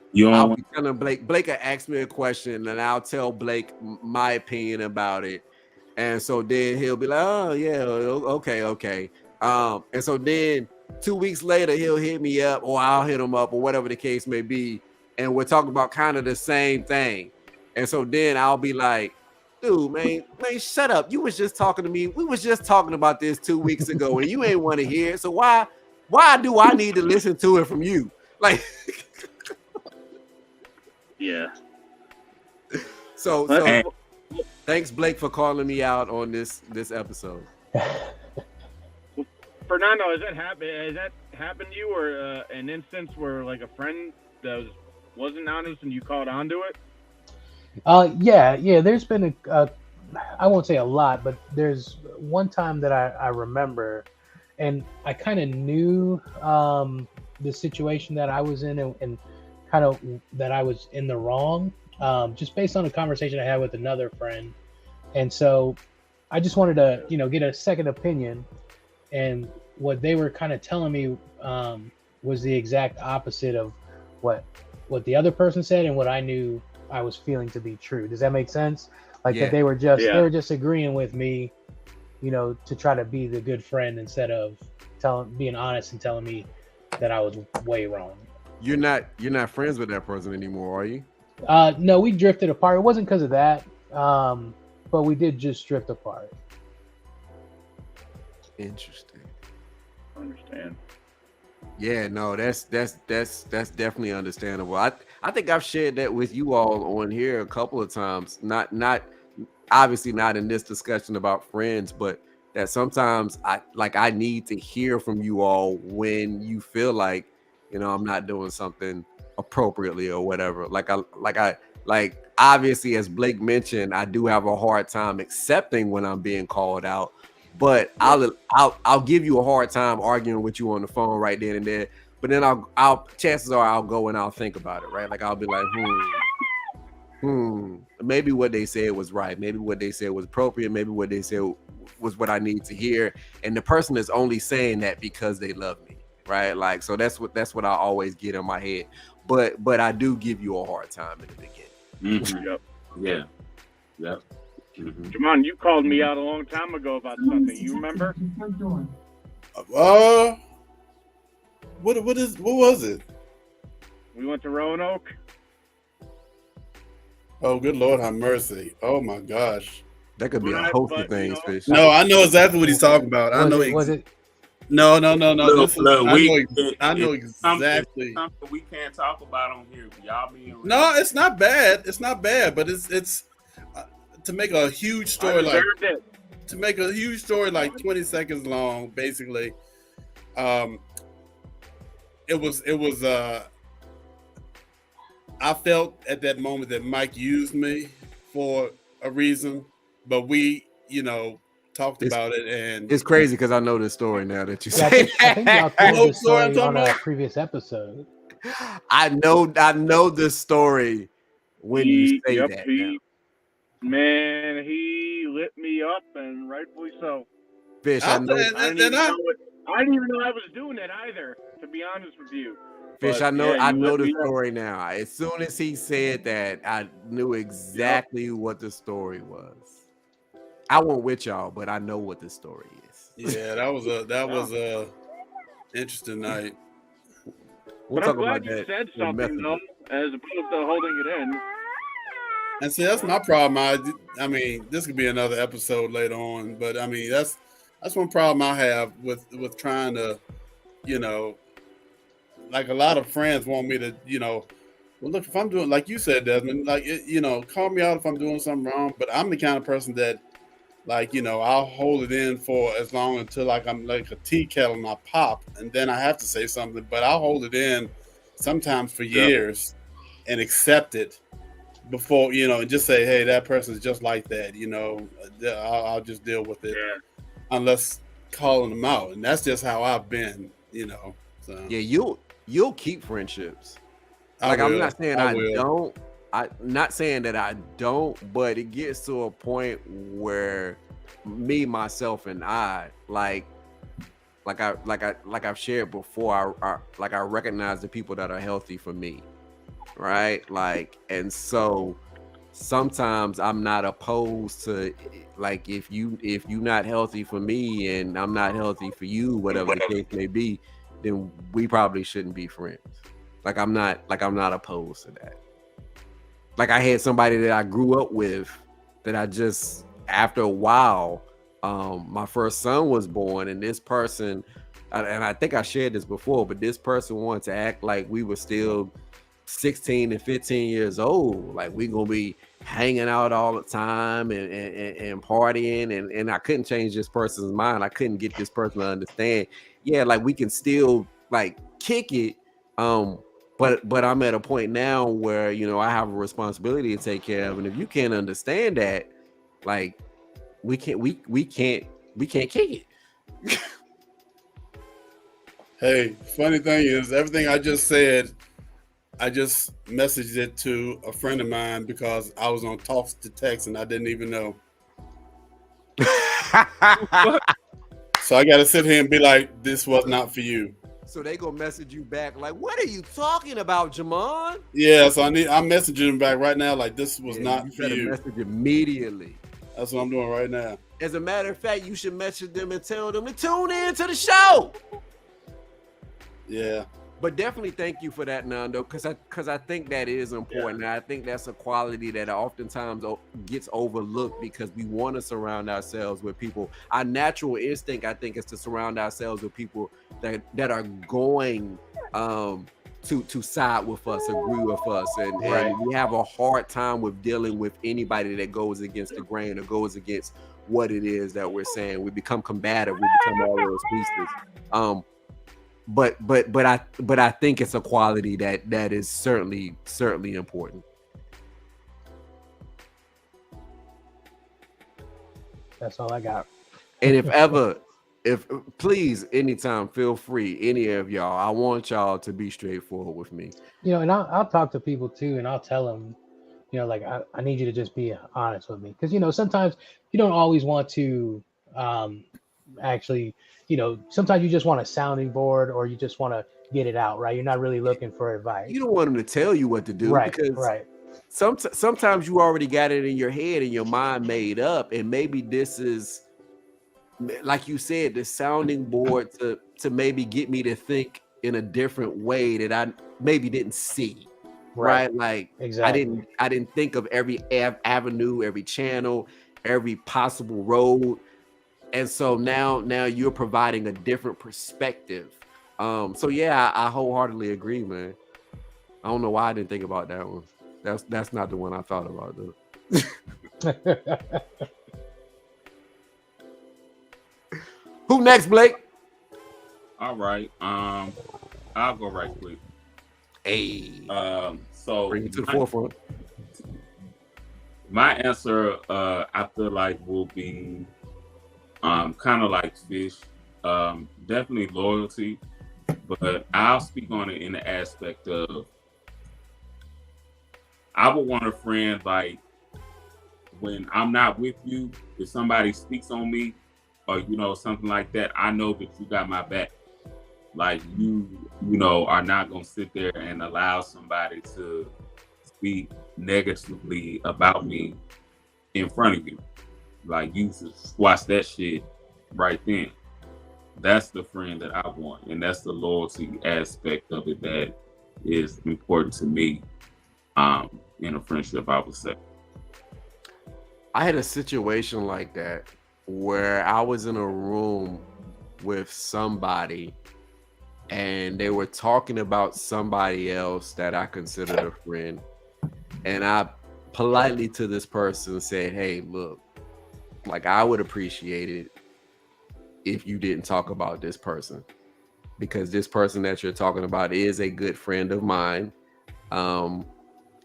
be telling Blake will ask me a question, and I'll tell Blake my opinion about it. And so then he'll be like, oh yeah, okay. And so then 2 weeks later he'll hit me up, or I'll hit him up, or whatever the case may be, and we're talking about kind of the same thing. And so then I'll be like, dude, man, shut up. You was just talking to me. We was just talking about this 2 weeks ago, and you ain't want to hear it. So why do I need to listen to it from you? Like, yeah. So thanks, Blake, for calling me out on this episode. Fernando, has that happened to you, or an instance where like a friend that wasn't honest and you caught onto it? Yeah. There's been I won't say a lot, but there's one time that I remember, and I kind of knew the situation that I was in, and kind of that I was in the wrong, just based on a conversation I had with another friend. And so I just wanted to, get a second opinion. And what they were kind of telling me was the exact opposite of what the other person said and what I knew I was feeling to be true. Does that make sense? Like that they were just agreeing with me, to try to be the good friend instead of being honest and telling me that I was way wrong. You're not friends with that person anymore, are you? No, we drifted apart. It wasn't because of that, but we did just drift apart. Interesting. I understand. Yeah, no, that's definitely understandable. I think I've shared that with you all on here a couple of times. Not obviously not in this discussion about friends, but that sometimes I need to hear from you all when you feel like, I'm not doing something appropriately or whatever. Like obviously, as Blake mentioned, I do have a hard time accepting when I'm being called out. But I'll give you a hard time arguing with you on the phone right then and there. But then I'll chances are I'll go and I'll think about it, right? Like I'll be like, maybe what they said was right. Maybe what they said was appropriate. Maybe what they said was what I need to hear. And the person is only saying that because they love me, right? Like, so that's what I always get in my head. But I do give you a hard time in the beginning. Mm-hmm. Yep. Yeah. Yep. Mm-hmm. Jamon, you called me out a long time ago about something. You remember? What was it? We went to Roanoke. Oh, good Lord, have mercy! Oh my gosh, that could be a host of things, Fish. No, I know exactly what he's talking about. I know. Was it? No. Look, I know exactly. Something we can't talk about on here. Y'all being real. No, it's not bad. It's not bad, but it's to make a huge story like 20 seconds long, basically. It was I felt at that moment that Mike used me for a reason, but we, talked about it, and it's crazy because I know this story now that you say. I think y'all told this story on a previous episode. I know the story when you say that. Man, he lit me up, and rightfully so. Fish, I know. I didn't even know I was doing that either, to be honest with you. Fish, But, I know. yeah, I you know let the me know. story now. As soon as he said that, I knew exactly what the story was. I won't with y'all, but I know what the story is. Yeah, that was a interesting night. We'll But I'm talk about glad you that said in something, Messenger. though, as opposed to holding it in. And see, that's my problem. I mean, this could be another episode later on, but I mean, that's one problem I have with trying to, you know, like a lot of friends want me to, well, look, if I'm doing, like you said, Desmond, like, call me out if I'm doing something wrong, but I'm the kind of person that, like, I'll hold it in for as long until like I'm like a tea kettle and I pop, and then I have to say something, but I'll hold it in sometimes for years and accept it before, and just say, hey, that person's just like that, I'll just deal with it unless calling them out. And that's just how I've been, so. Yeah, you'll keep friendships. Like, I'm not saying I don't. I'm not saying that I don't, but it gets to a point where me, myself, and I like I've shared before. I recognize the people that are healthy for me, right? Like, and so sometimes I'm not opposed to, like, if you not healthy for me and I'm not healthy for you, whatever the case may be, then we probably shouldn't be friends. Like, I'm not opposed to that. Like, I had somebody that I grew up with that I just, after a while, my first son was born, and this person, and I think I shared this before, but this person wanted to act like we were still 16 and 15 years old. Like, we gonna be hanging out all the time and partying, and I couldn't change this person's mind. I couldn't get this person to understand. Yeah, like, we can still like kick it. But I'm at a point now where, I have a responsibility to take care of. And if you can't understand that, like, we can't kick it. Hey, funny thing is, everything I just said, I just messaged it to a friend of mine because I was on talks to text and I didn't even know. So I got to sit here and be like, this was not for you. So they gonna message you back like, what are you talking about, Jamon? Yeah, so I'm messaging him back right now like, this was not for you. Message immediately. That's what I'm doing right now. As a matter of fact, you should message them and tell them to tune in to the show. Yeah. But definitely thank you for that, Nando, because I think that is important. Yeah. I think that's a quality that oftentimes gets overlooked because we want to surround ourselves with people. Our natural instinct, I think, is to surround ourselves with people that are going to side with us, agree with us, and we have a hard time with dealing with anybody that goes against the grain or goes against what it is that we're saying. We become combative. We become all those pieces. But I think it's a quality that is certainly important. That's all I got. And if please, anytime, feel free, any of y'all, I want y'all to be straightforward with me. And I'll talk to people too, and I'll tell them, like, I need you to just be honest with me, because sometimes you don't always want to actually. Sometimes you just want a sounding board or you just want to get it out, right? You're not really looking for advice. You don't want them to tell you what to do, because sometimes you already got it in your head and your mind made up, and maybe this is, like you said, the sounding board to maybe get me to think in a different way that I maybe didn't see, right? Like, exactly. I didn't think of every avenue, every channel, every possible road. And so now you're providing a different perspective. So yeah, I wholeheartedly agree, man. I don't know why I didn't think about that one. That's not the one I thought about, though. Who next, Blake? All right. I'll go right quick. Hey. So bring it to the forefront. My answer, I feel like, will be kind of like Fish, definitely loyalty, but I'll speak on it in the aspect of, I would want a friend, like, when I'm not with you, if somebody speaks on me, or something like that, I know that you got my back. Like you are not gonna sit there and allow somebody to speak negatively about me in front of you. Like, you just squash that shit right then. That's the friend that I want, and that's the loyalty aspect of it that is important to me in a friendship, I would say. I had a situation like that where I was in a room with somebody and they were talking about somebody else that I considered a friend. And I politely to this person said, hey, look, like, I would appreciate it if you didn't talk about this person, because this person that you're talking about is a good friend of mine. And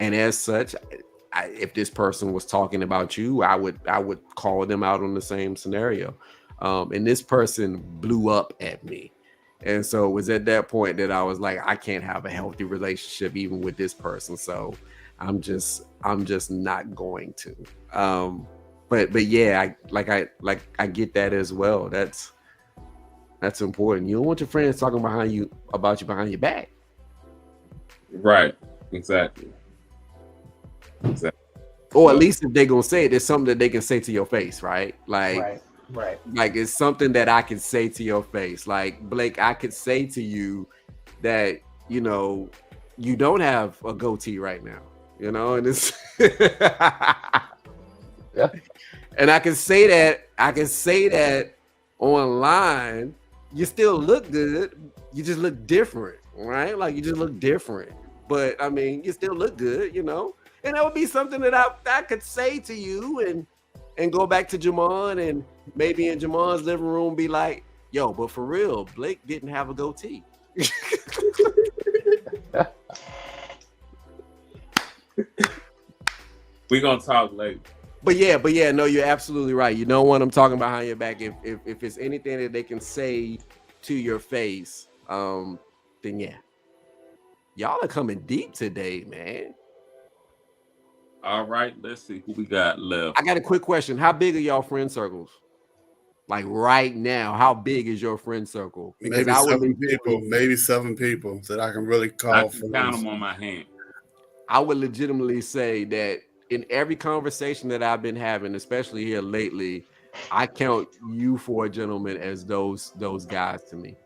as such, if this person was talking about you, I would call them out on the same scenario. And this person blew up at me. And so it was at that point that I was like, I can't have a healthy relationship even with this person. So I'm just not going to. But yeah, I get that as well. That's important. You don't want your friends talking about you behind your back. Right. Exactly. Or at least if they're gonna say it, there's something that they can say to your face, right? Like, right. Like, it's something that I can say to your face. Like, Blake, I could say to you that, you don't have a goatee right now, and it's Yeah. And I can say that online. You still look good. You just look different, right? Like, you just look different. But I mean, you still look good, And that would be something that I could say to you and go back to Jamon, and maybe in Jamon's living room be like, yo, but for real, Blake didn't have a goatee. We're gonna talk later. But yeah, no, you're absolutely right. You don't want them talking behind your back. If it's anything that they can say to your face, then yeah. Y'all are coming deep today, man. All right, let's see who we got left. I got a quick question. How big are y'all friend circles? Like, right now, how big is your friend circle? Because maybe 7 people that I can really call. I can count them on my hand. I would legitimately say that in every conversation that I've been having, especially here lately, I count you four gentlemen as those guys to me.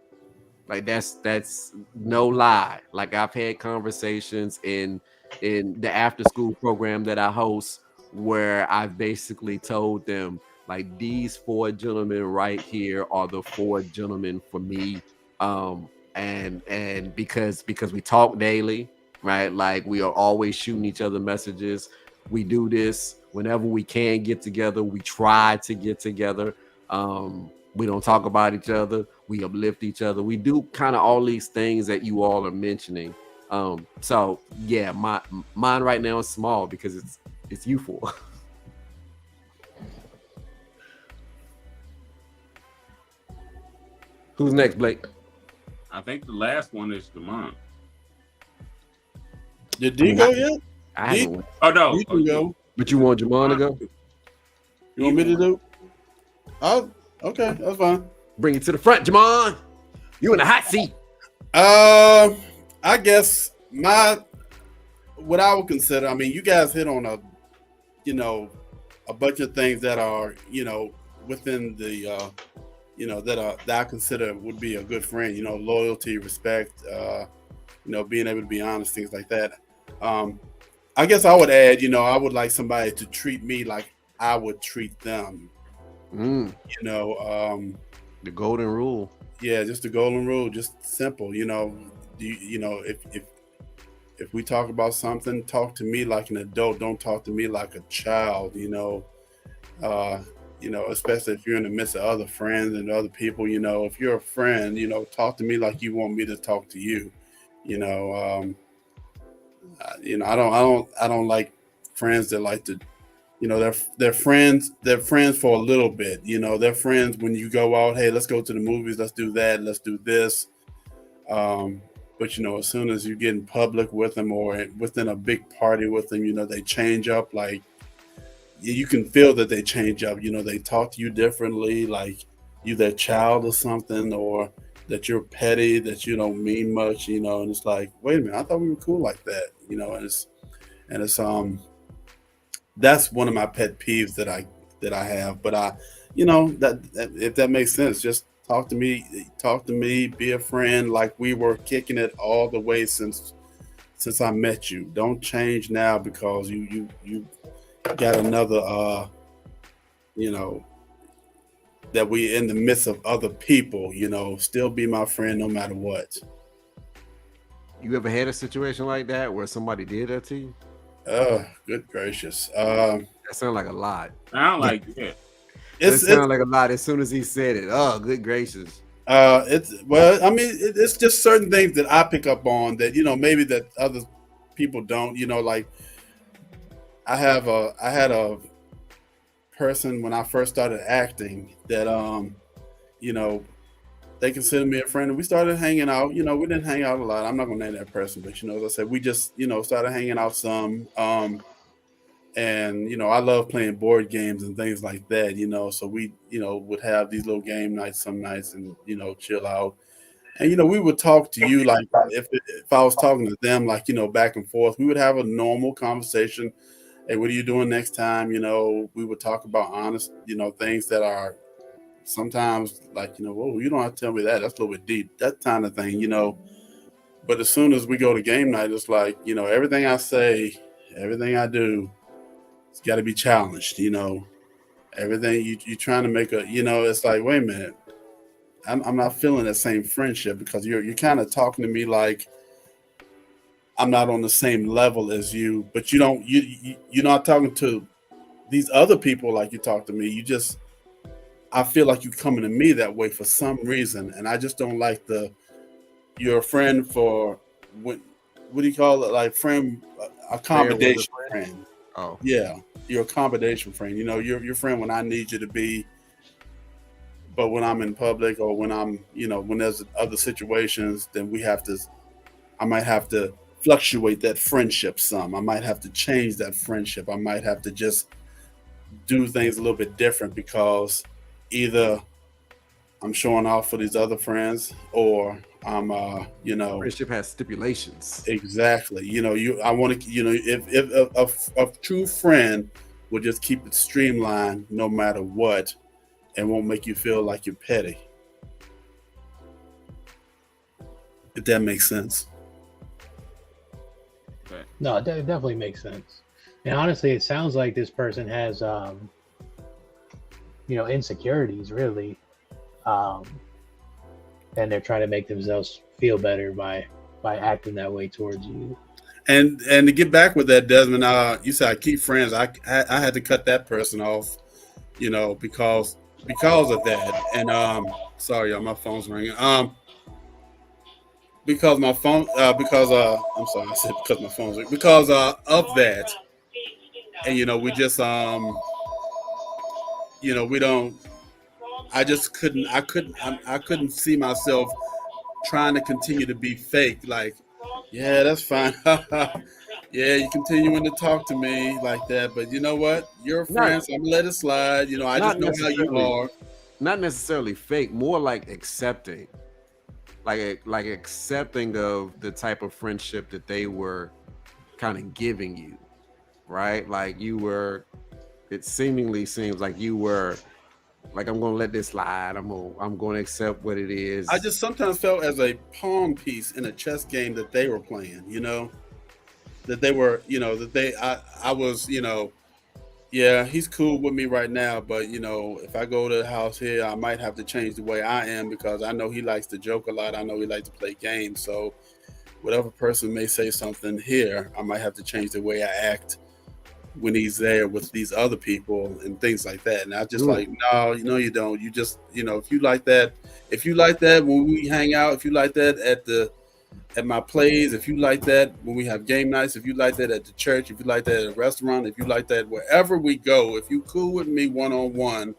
Like, that's no lie. Like, I've had conversations in the after school program that I host where I've basically told them, like, these 4 gentlemen right here are the 4 gentlemen for me. And because we talk daily, right? Like, we are always shooting each other messages. We do this whenever we can get together. We try to get together. We don't talk about each other. We uplift each other. We do kind of all these things that you all are mentioning. So yeah, mine right now is small because it's you 4. Who's next, Blake? I think the last one is Jamon. Did D go yet? I haven't. Oh no, You can go. But you want Jamon to go? You want me to do? Oh, okay, that's fine. Bring it to the front, Jamon. You in the hot seat. I guess what I would consider. I mean, you guys hit on a bunch of things that are within the that I consider would be a good friend. Loyalty, respect. Being able to be honest, things like that. I guess I would add. I would like somebody to treat me like I would treat them. The golden rule. Yeah, just the golden rule, just simple. If we talk about something, talk to me like an adult. Don't talk to me like a child. Especially if you're in the midst of other friends and other people. If you're a friend, talk to me like you want me to talk to you. I don't like friends that like to. They're friends for a little bit. They're friends when you go out, hey, let's go to the movies, let's do that, let's do this. But as soon as you get in public with them or within a big party with them, they change up. Like, you can feel that they change up. They talk to you differently. Like, you their child or something, or that you're petty, that you don't mean much, and it's like, wait a minute, I thought we were cool like that, and it's that's one of my pet peeves that I have. But that if that makes sense, just talk to me, be a friend, like we were kicking it all the way since I met you. Don't change now because you got another you know that we in the midst of other people, still be my friend no matter what. You ever had a situation like that where somebody did that to you? Oh, good gracious. That sounds like a lot. Sound like yeah. It sounded like a lot as soon as he said it. Oh, good gracious. It's just certain things that I pick up on that maybe that other people don't. Like I had a person when I first started acting that you know they considered me a friend, and we started hanging out. We didn't hang out a lot. I'm not gonna name that person, but as I said, we just started hanging out some. And I love playing board games and things like that. So we would have these little game nights some nights, and chill out. And we would talk to you like if I was talking to them, like back and forth. We would have a normal conversation. Hey, what are you doing next time? We would talk about honest, things that are sometimes like, whoa, you don't have to tell me that. That's a little bit deep, that kind of thing. But as soon as we go to game night, it's like, everything I say, everything I do, it's got to be challenged. Everything you're trying to make it's like, wait a minute, I'm not feeling that same friendship because you're kind of talking to me like I'm not on the same level as you, but you're not talking to these other people like you talk to me. I feel like you're coming to me that way for some reason, and I just don't like you're a friend for what do you call it? Like friend, accommodation friend. Oh, Yeah, you're accommodation friend. You're your friend when I need you to be, but when I'm in public or when when there's other situations, then I might have to fluctuate that friendship some. I might have to change that friendship. I might have to just do things a little bit different because either I'm showing off for these other friends or I'm friendship has stipulations. exactly. I want to if a true friend will just keep it streamlined no matter what and won't make you feel like you're petty. If that makes sense. No, it definitely makes sense. And honestly, it sounds like this person has, insecurities really, and they're trying to make themselves feel better by acting that way towards you. And to get back with that, Desmond, you said I keep friends. I had to cut that person off, because of that. And sorry, y'all, my phone's ringing. Because my phone, because I'm sorry, I said because my phone's ringing. Because of that, and we just we don't. I just couldn't. I couldn't see myself trying to continue to be fake. Like, yeah, that's fine. Yeah, you continuing to talk to me like that, but you know what? You're a friend, so I'm gonna let it slide. I just know how you are. Not necessarily fake, more like accepting, like accepting of the type of friendship that they were kind of giving you, right? Like it seemingly seems like you were like, I'm gonna let this slide. I'm gonna accept what it is. I just sometimes felt as a pawn piece in a chess game that they were playing. That they were, I was, yeah, he's cool with me right now, but if I go to the house here, I might have to change the way I am because I know he likes to joke a lot. I know he likes to play games. So whatever person may say something here, I might have to change the way I act when he's there with these other people and things like that. And I just like, no, you don't. You just, if you like that when we hang out, if you like that at my plays, if you like that when we have game nights, if you like that at the church, if you like that at a restaurant, if you like that wherever we go, if you cool with me one-on-one,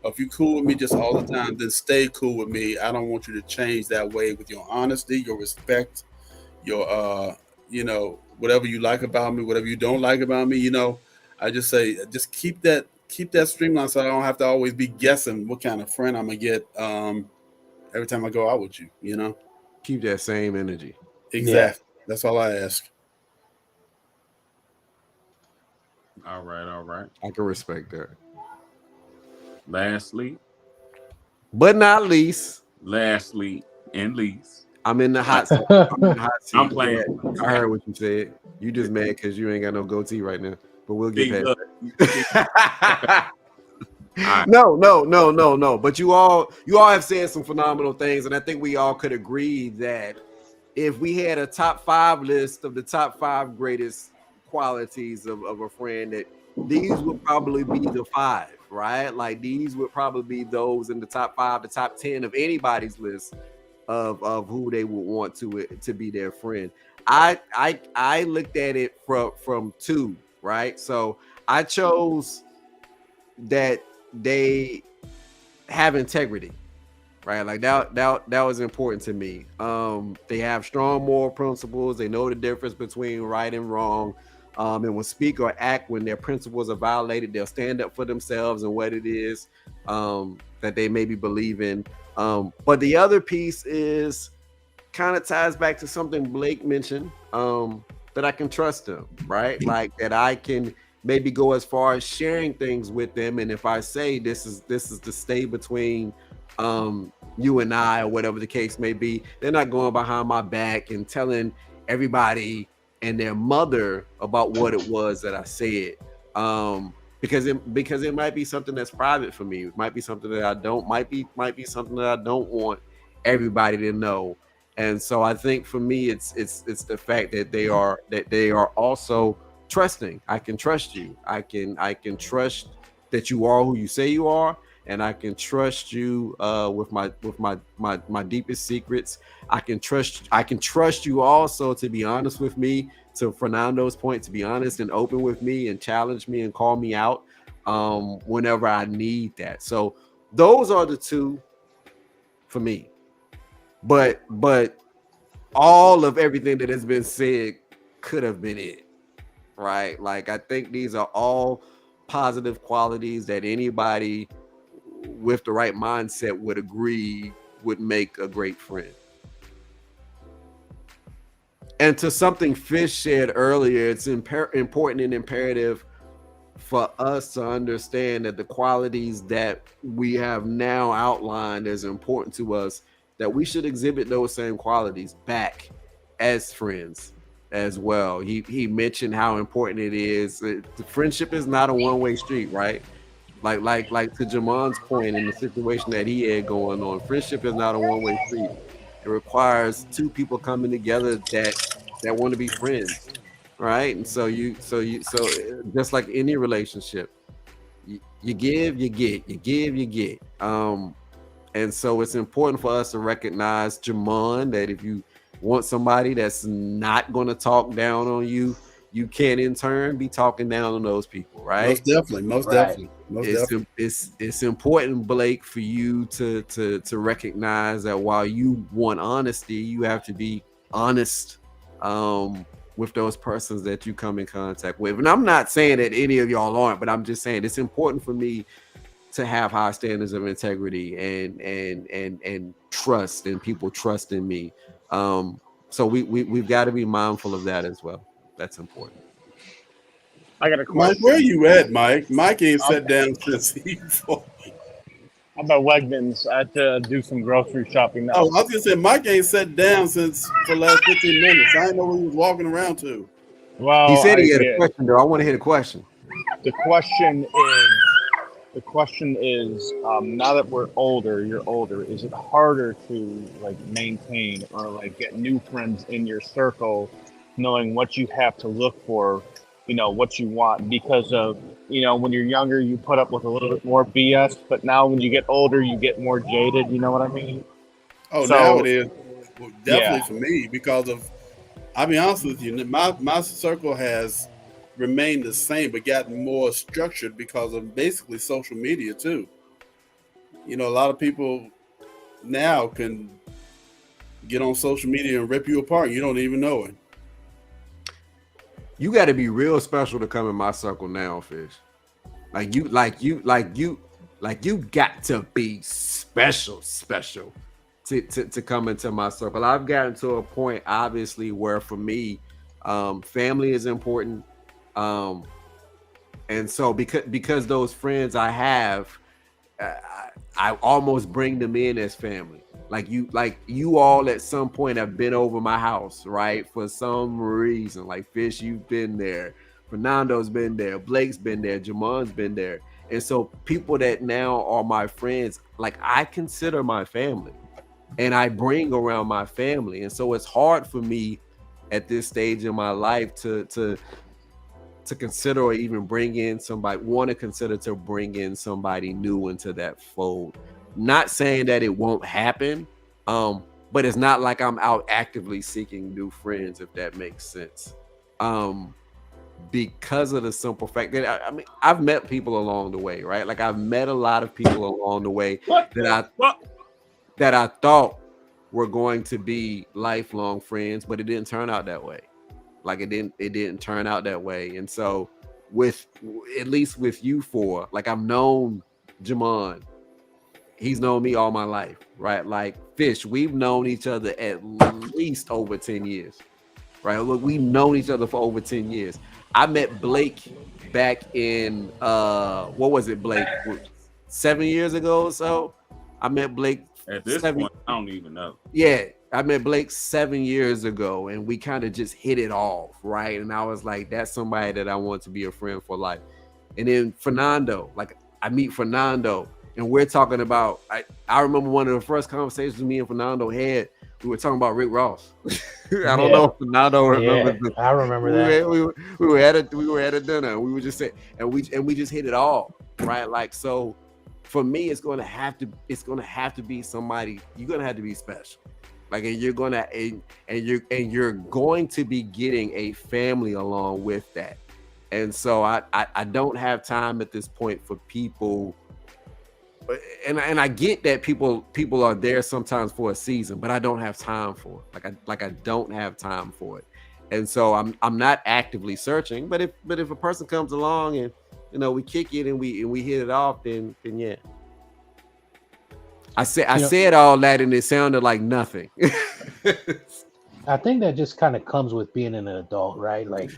or if you cool with me just all the time, then stay cool with me. I don't want you to change that way with your honesty, your respect, your whatever you like about me, whatever you don't like about me. I just say just keep that keep that streamlined so I don't have to always be guessing what kind of friend I'm gonna get every time I go out with you. You know, Keep that same energy. exactly. That's all I ask. All right, all right. I can respect that. Lastly, But not least, and least, I'm in the hot seat. I'm in the hot seat. I'm playing. I heard what you said. You just mad because you ain't got no goatee right now. But we'll get Big past Alright. No. But you all have said some phenomenal things, and I think we all could agree that if we had a top 5 list of the top 5 greatest qualities of a friend, that these would probably be the 5, right? Like these would probably be those in the top 5, the top 10 of anybody's list of who they would want to be their friend. I looked at it from 2, right? So I chose that they have integrity, right? Like that was important to me. They have strong moral principles. They know the difference between right and wrong, and will speak or act when their principles are violated. They'll stand up for themselves and what it is that they maybe believe in. But the other piece is kind of ties back to something Blake mentioned, that I can trust them, right? Like that I can maybe go as far as sharing things with them, and if I say this is to stay between you and I, or whatever the case may be, they're not going behind my back and telling everybody and their mother about what it was that I said, because it might be something that's private for me. It might be something that I don't might be something that I don't want everybody to know. And so I think for me, it's the fact that they are also trusting. I can trust you. I can trust that you are who you say you are, and I can trust you with my deepest secrets. I can trust you also to be honest with me, to Fernando's point, to be honest and open with me and challenge me and call me out whenever I need that. So those are the 2 for me. But all of everything that has been said could have been it, right? Like I think these are all positive qualities that anybody with the right mindset would agree would make a great friend. And to something Fish said earlier, it's important and imperative for us to understand that the qualities that we have now outlined as important to us, that we should exhibit those same qualities back as friends as well. He mentioned how important it is. The friendship is not a one-way street, right? Like to Jamon's point, in the situation that he had going on, friendship is not a one-way street. It requires 2 people coming together that want to be friends, right? And so just like any relationship, you give, you get, you give, you get. And so it's important for us to recognize, Jamon, that if you want somebody that's not going to talk down on you, you can in turn be talking down on those people, right? Most definitely. It's important, Blake, for you to recognize that while you want honesty, you have to be honest with those persons that you come in contact with. And I'm not saying that any of y'all aren't, but I'm just saying it's important for me to have high standards of integrity and trust, and people trust in me. So we've got to be mindful of that as well. That's important. I got a question. Mike, where you at, Mike? Mike ain't sat down since he fought. I'm at Wegmans. I had to do some grocery shopping now. Oh, I was gonna say Mike ain't sat down since for the last 15 minutes. I didn't know where he was walking around to. Well, He said he had a question, though. I want to hear the question. The question is, now that we're older, you're older, is it harder to like maintain or like get new friends in your circle, knowing what you have to look for, what you want? Because of, when you're younger, you put up with a little bit more BS, but now when you get older, you get more jaded. You know what I mean? Oh, So, now it is. Well, definitely yeah. for me, because of, I'll be honest with you, my circle has remained the same but gotten more structured because of basically social media too. A lot of people now can get on social media and rip you apart. You don't even know it. You got to be real special to come in my circle now, Fish. Like you got to be special to come into my circle. I've gotten to a point, obviously, where for me, family is important. And so because those friends I have, I almost bring them in as family. Like you all at some point have been over my house, right? For some reason. Like Fish, you've been there. Fernando's been there. Blake's been there. Jamon's been there. And so people that now are my friends, like I consider my family. And I bring around my family. And so it's hard for me at this stage in my life to consider or even bring in somebody, want to consider to bring in somebody new into that fold. Not saying that it won't happen, but it's not like I'm out actively seeking new friends, if that makes sense. Because of the simple fact that I mean, I've met people along the way, right? Like I've met a lot of people along the way that I thought were going to be lifelong friends, but it didn't turn out that way. Like it didn't turn out that way. And so at least with you four, like I've known Jamon. He's known me all my life, right? Like Fish, we've known each other at least over 10 years, right? Look, we've known each other for over 10 years. I met Blake back in, what was it, Blake? 7 years ago or so? I met Blake. At this point, I don't even know. Yeah, I met Blake 7 years ago, and we kind of just hit it off, right? And I was like, that's somebody that I want to be a friend for life. And then Fernando, like I meet Fernando, and we're talking about, I remember one of the first conversations me and Fernando had, we were talking about Rick Ross. I don't know if Fernando remembers. Yeah, I remember that. We were at a dinner, and we were just saying, and we just hit it all, right? Like, so for me, it's gonna have to be somebody. You're gonna have to be special. Like, and you're going to be getting a family along with that. And so I don't have time at this point for people. And I get that people are there sometimes for a season, but I don't have time for it. Like I don't have time for it. And so I'm not actively searching, but if a person comes along and we kick it and we hit it off, then yeah. I said all that and it sounded like nothing. I think that just kind of comes with being an adult, right? Like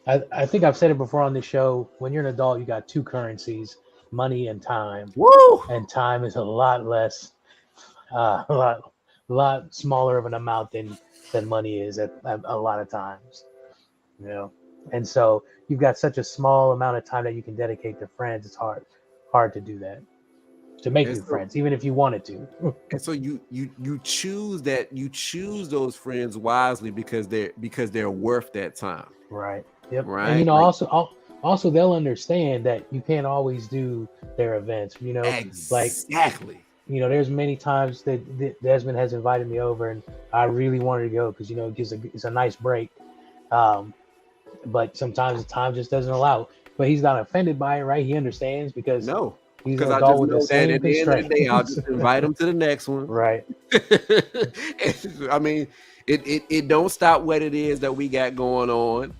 I think I've said it before on this show. When you're an adult, you got two currencies: money and time. Woo! And time is a lot less, a lot smaller of an amount than money is at a lot of times, And so you've got such a small amount of time that you can dedicate to friends. It's hard to do that, to make new friends, even if you wanted to. And so you choose choose those friends wisely because they're worth that time. Right. Yep. Right. And also they'll understand that you can't always do their events. Exactly. There's many times that Desmond has invited me over, and I really wanted to go because it's a nice break. But sometimes the time just doesn't allow. But he's not offended by it, right? He understands because he's an adult with the same at the end of the day, I'll just invite him to the next one. Right. I mean, it don't stop what it is that we got going on.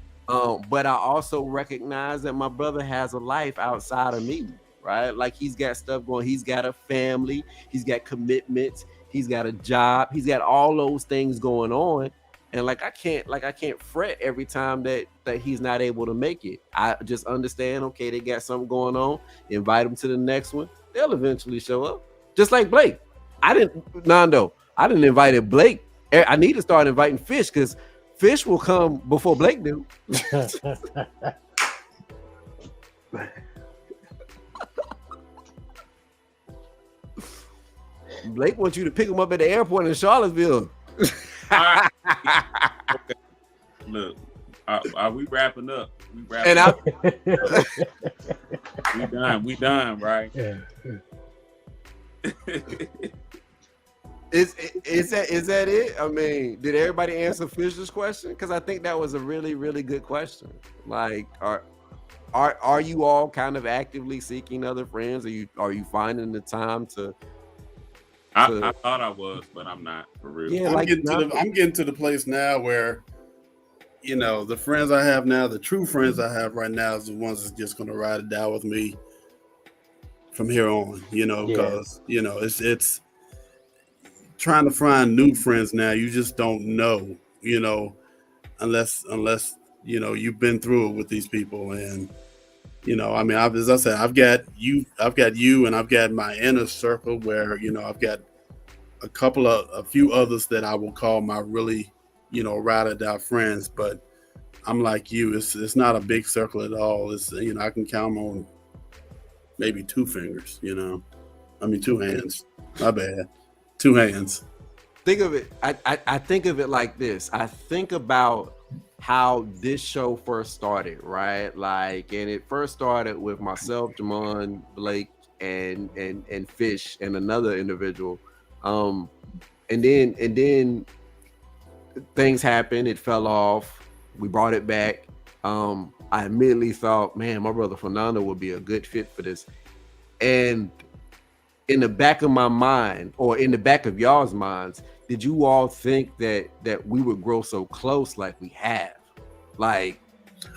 But I also recognize that my brother has a life outside of me, right? Like he's got stuff going. He's got a family. He's got commitments. He's got a job. He's got all those things going on. And I can't fret every time that he's not able to make it. I just understand, okay, they got something going on. Invite them to the next one. They'll eventually show up. Just like Blake. I didn't invite Blake. I need to start inviting Fish because Fish will come before Blake do. Blake wants you to pick him up at the airport in Charlottesville. Okay. Look, are we wrapping up? We done, right? Yeah. Is that it? I mean, did everybody answer Fisher's question? Because I think that was a really, really good question. Like, are you all kind of actively seeking other friends? Are you finding the time to? I thought I was, but I'm not, for real. Yeah, I'm getting to the place now where, the friends I have now, the true friends I have right now is the ones that's just going to ride it down with me from here on, Yeah. because it's trying to find new friends now. You just don't know, unless you've been through it with these people. And I mean, as I said, I've got you, and I've got my inner circle where I've got a few others that I will call my really ride or die friends. But I'm like you, it's not a big circle at all. It's I can count on maybe 2 fingers. I mean 2 hands. My bad, 2 hands. Think of it. I think of it like this. I think about how this show first started, right? Like, and it first started with myself, Jamon, Blake, and Fish, and another individual. And then things happened. It fell off. We brought it back. I immediately thought, man, my brother Fernando would be a good fit for this. And in the back of my mind, or in the back of y'all's minds, did you all think that we would grow so close like we have? Like,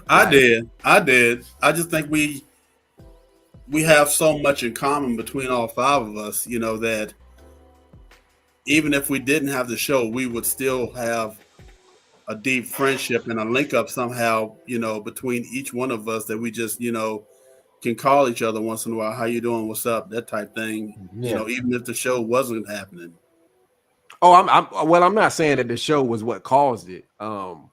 I did. I just think we have so much in common between all 5 of us, that even if we didn't have the show, we would still have a deep friendship and a link up somehow, between each one of us, that we just, can call each other once in a while. How you doing? What's up? That type thing. Yeah. Even if the show wasn't happening. Oh, I'm not saying that the show was what caused it. All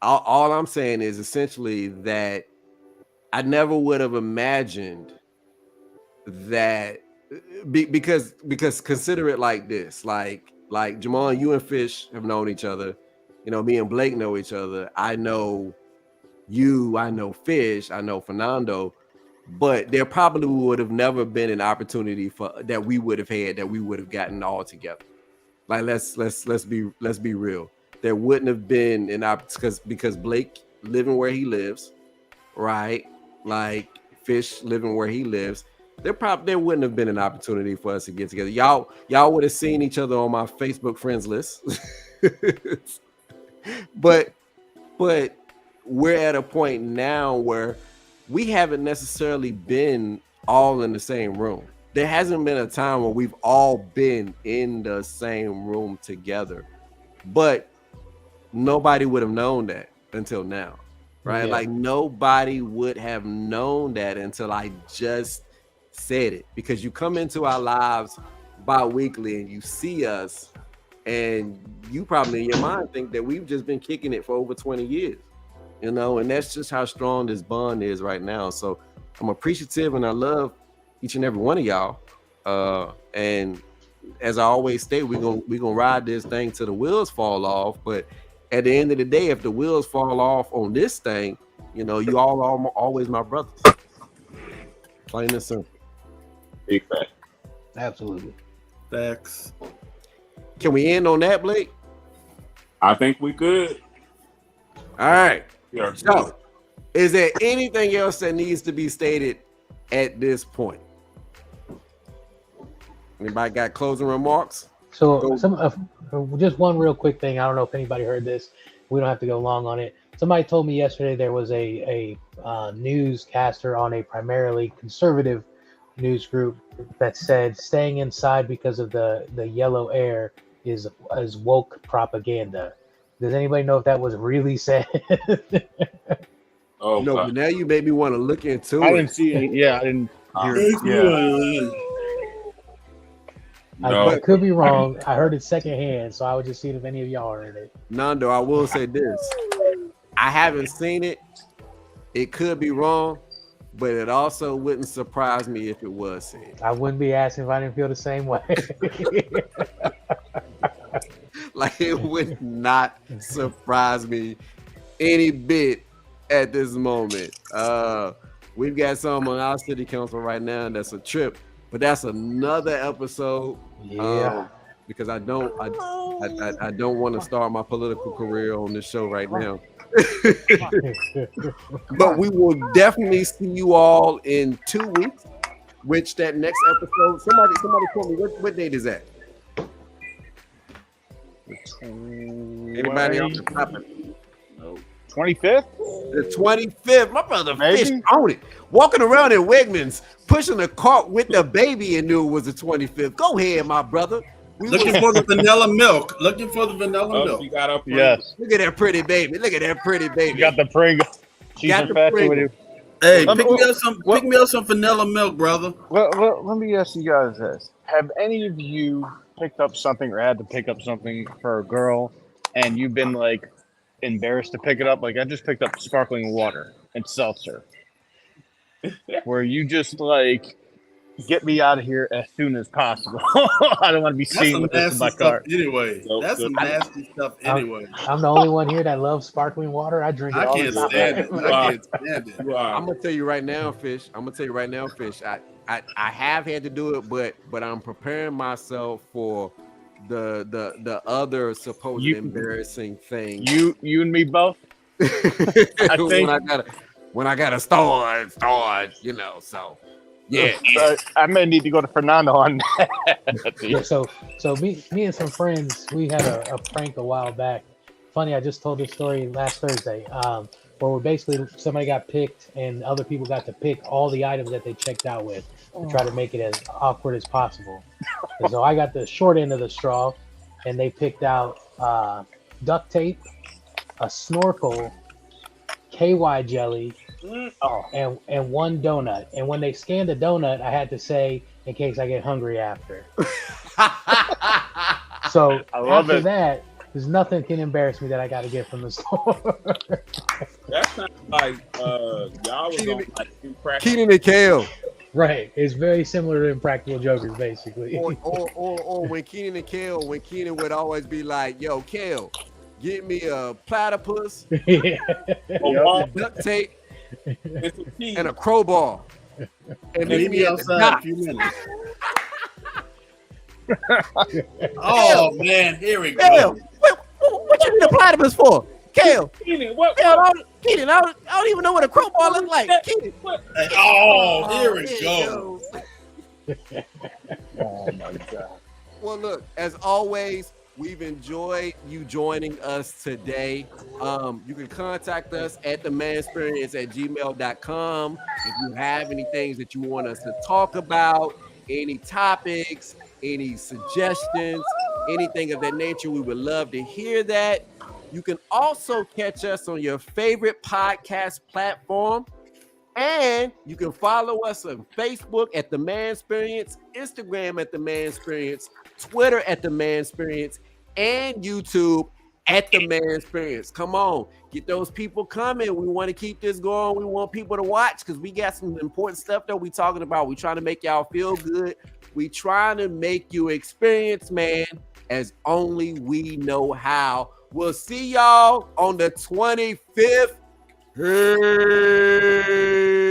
I'm saying is essentially that I never would have imagined that, because consider it like this, like Jamon, you and Fish have known each other. Me and Blake know each other. I know you, I know Fish, I know Fernando, but there probably would have never been an opportunity that we would have gotten all together. Like, let's be real. There wouldn't have been an opportunity because Blake living where he lives, right? Like Fish living where he lives. There wouldn't have been an opportunity for us to get together. Y'all would have seen each other on my Facebook friends list. but we're at a point now where we haven't necessarily been all in the same room. There hasn't been a time where we've all been in the same room together, but nobody would have known that until now, right? Yeah. Like, nobody would have known that until I just said it, because you come into our lives bi-weekly and you see us, and you probably in your mind think that we've just been kicking it for over 20 years, and that's just how strong this bond is right now. So I'm appreciative, and I love each and every one of y'all. And as I always say, we're gonna ride this thing till the wheels fall off. But at the end of the day, if the wheels fall off on this thing, you all are always my brothers. Plain and simple. Big fact. Absolutely. Facts. Can we end on that, Blake? I think we could. All right. Yeah. So, is there anything else that needs to be stated at this point? Anybody got closing remarks? So just one real quick thing. I don't know if anybody heard this. We don't have to go long on it. Somebody told me yesterday there was a newscaster on a primarily conservative news group that said staying inside because of the yellow air is woke propaganda. Does anybody know if that was really said? Oh, No, but now you made me want to look into I it. didn't see it. Yeah, I didn't hear it. Yeah. No. I could be wrong. I heard it secondhand, so I was just seeing if any of y'all heard it. Nando, I will say this. I haven't seen it. It could be wrong, but it also wouldn't surprise me if it was said. I wouldn't be asking if I didn't feel the same way. Like, it would not surprise me any bit at this moment. We've got some on our city council right now, and that's a trip, but that's another episode. Yeah. Because I don't want to start my political career on this show right now. But we will definitely see you all in 2 weeks, which that next episode, somebody told me what date is that? Anybody else? No. 25th? The 25th. My brother Maybe. Fish on it. Walking around in Wegmans, pushing a cart with the baby and knew it was the 25th. Go ahead, my brother. Looking for the vanilla milk. Looking for the vanilla Oh, milk. she got up. Yes. Look at that pretty baby. Look at that pretty baby. You got the Pringle. She's Got a the fat Pringle. with you. Hey, Let me- pick me up some vanilla milk, brother. Let me ask you guys this. Have any of you picked up something or had to pick up something for a girl and you've been like embarrassed to pick it up? Like I just picked up sparkling water and seltzer. Where you just like get me out of here as soon as possible. I don't want to be That's seen some with this in nasty my stuff car. anyway. Nope. That's some nasty stuff anyway. I'm the only one here that loves sparkling water. I drink it I all can't the time. stand it. I can't stand it. Wow. I'm gonna tell you right now, Fish. I have had to do it, but I'm preparing myself for the other supposed embarrassing thing. You and me both. I think when I gotta start, you know. So yeah. I may need to go to Fernando on that. Yeah, so me and some friends, we had a prank a while back. Funny, I just told this story last Thursday. Where we're basically somebody got picked and other people got to pick all the items that they checked out with to try to make it as awkward as possible. And so I got the short end of the straw, and they picked out duct tape, a snorkel, KY jelly, and one donut. And when they scanned the donut, I had to say, in case I get hungry after. So I love after it. that, there's nothing can embarrass me that I got to get from the store. That sounds like y'all was on like Impractical. Keenan and Kale. Right. It's very similar to Impractical Jokers, basically. Or when Keenan and Kale, when Keenan would always be like, yo, Kale, get me a platypus, Yeah. duct tape, and some cheese. and a crowbar. And Meet meet me me at the outside in a dock. few minutes. Oh man, here we Kale, go. what you need a platypus for? Kale, Keenan, what? Kale, Keenan, I don't even know what a crowbar looks like. Keenan. Oh, here we there it go. goes. Oh my god. Well, look, as always, we've enjoyed you joining us today. You can contact us at themansperience@gmail.com if you have any things that you want us to talk about, any topics, any suggestions, anything of that nature. We would love to hear that. You can also catch us on your favorite podcast platform. And you can follow us on Facebook at The Man Experience, Instagram at The Man Experience, Twitter at The Man Experience, and YouTube at The Man Experience. Come on, get those people coming. We want to keep this going. We want people to watch because we got some important stuff that we talking about. We trying to make y'all feel good. We trying to make you experience, man, as only we know how. We'll see y'all on the 25th. Hey.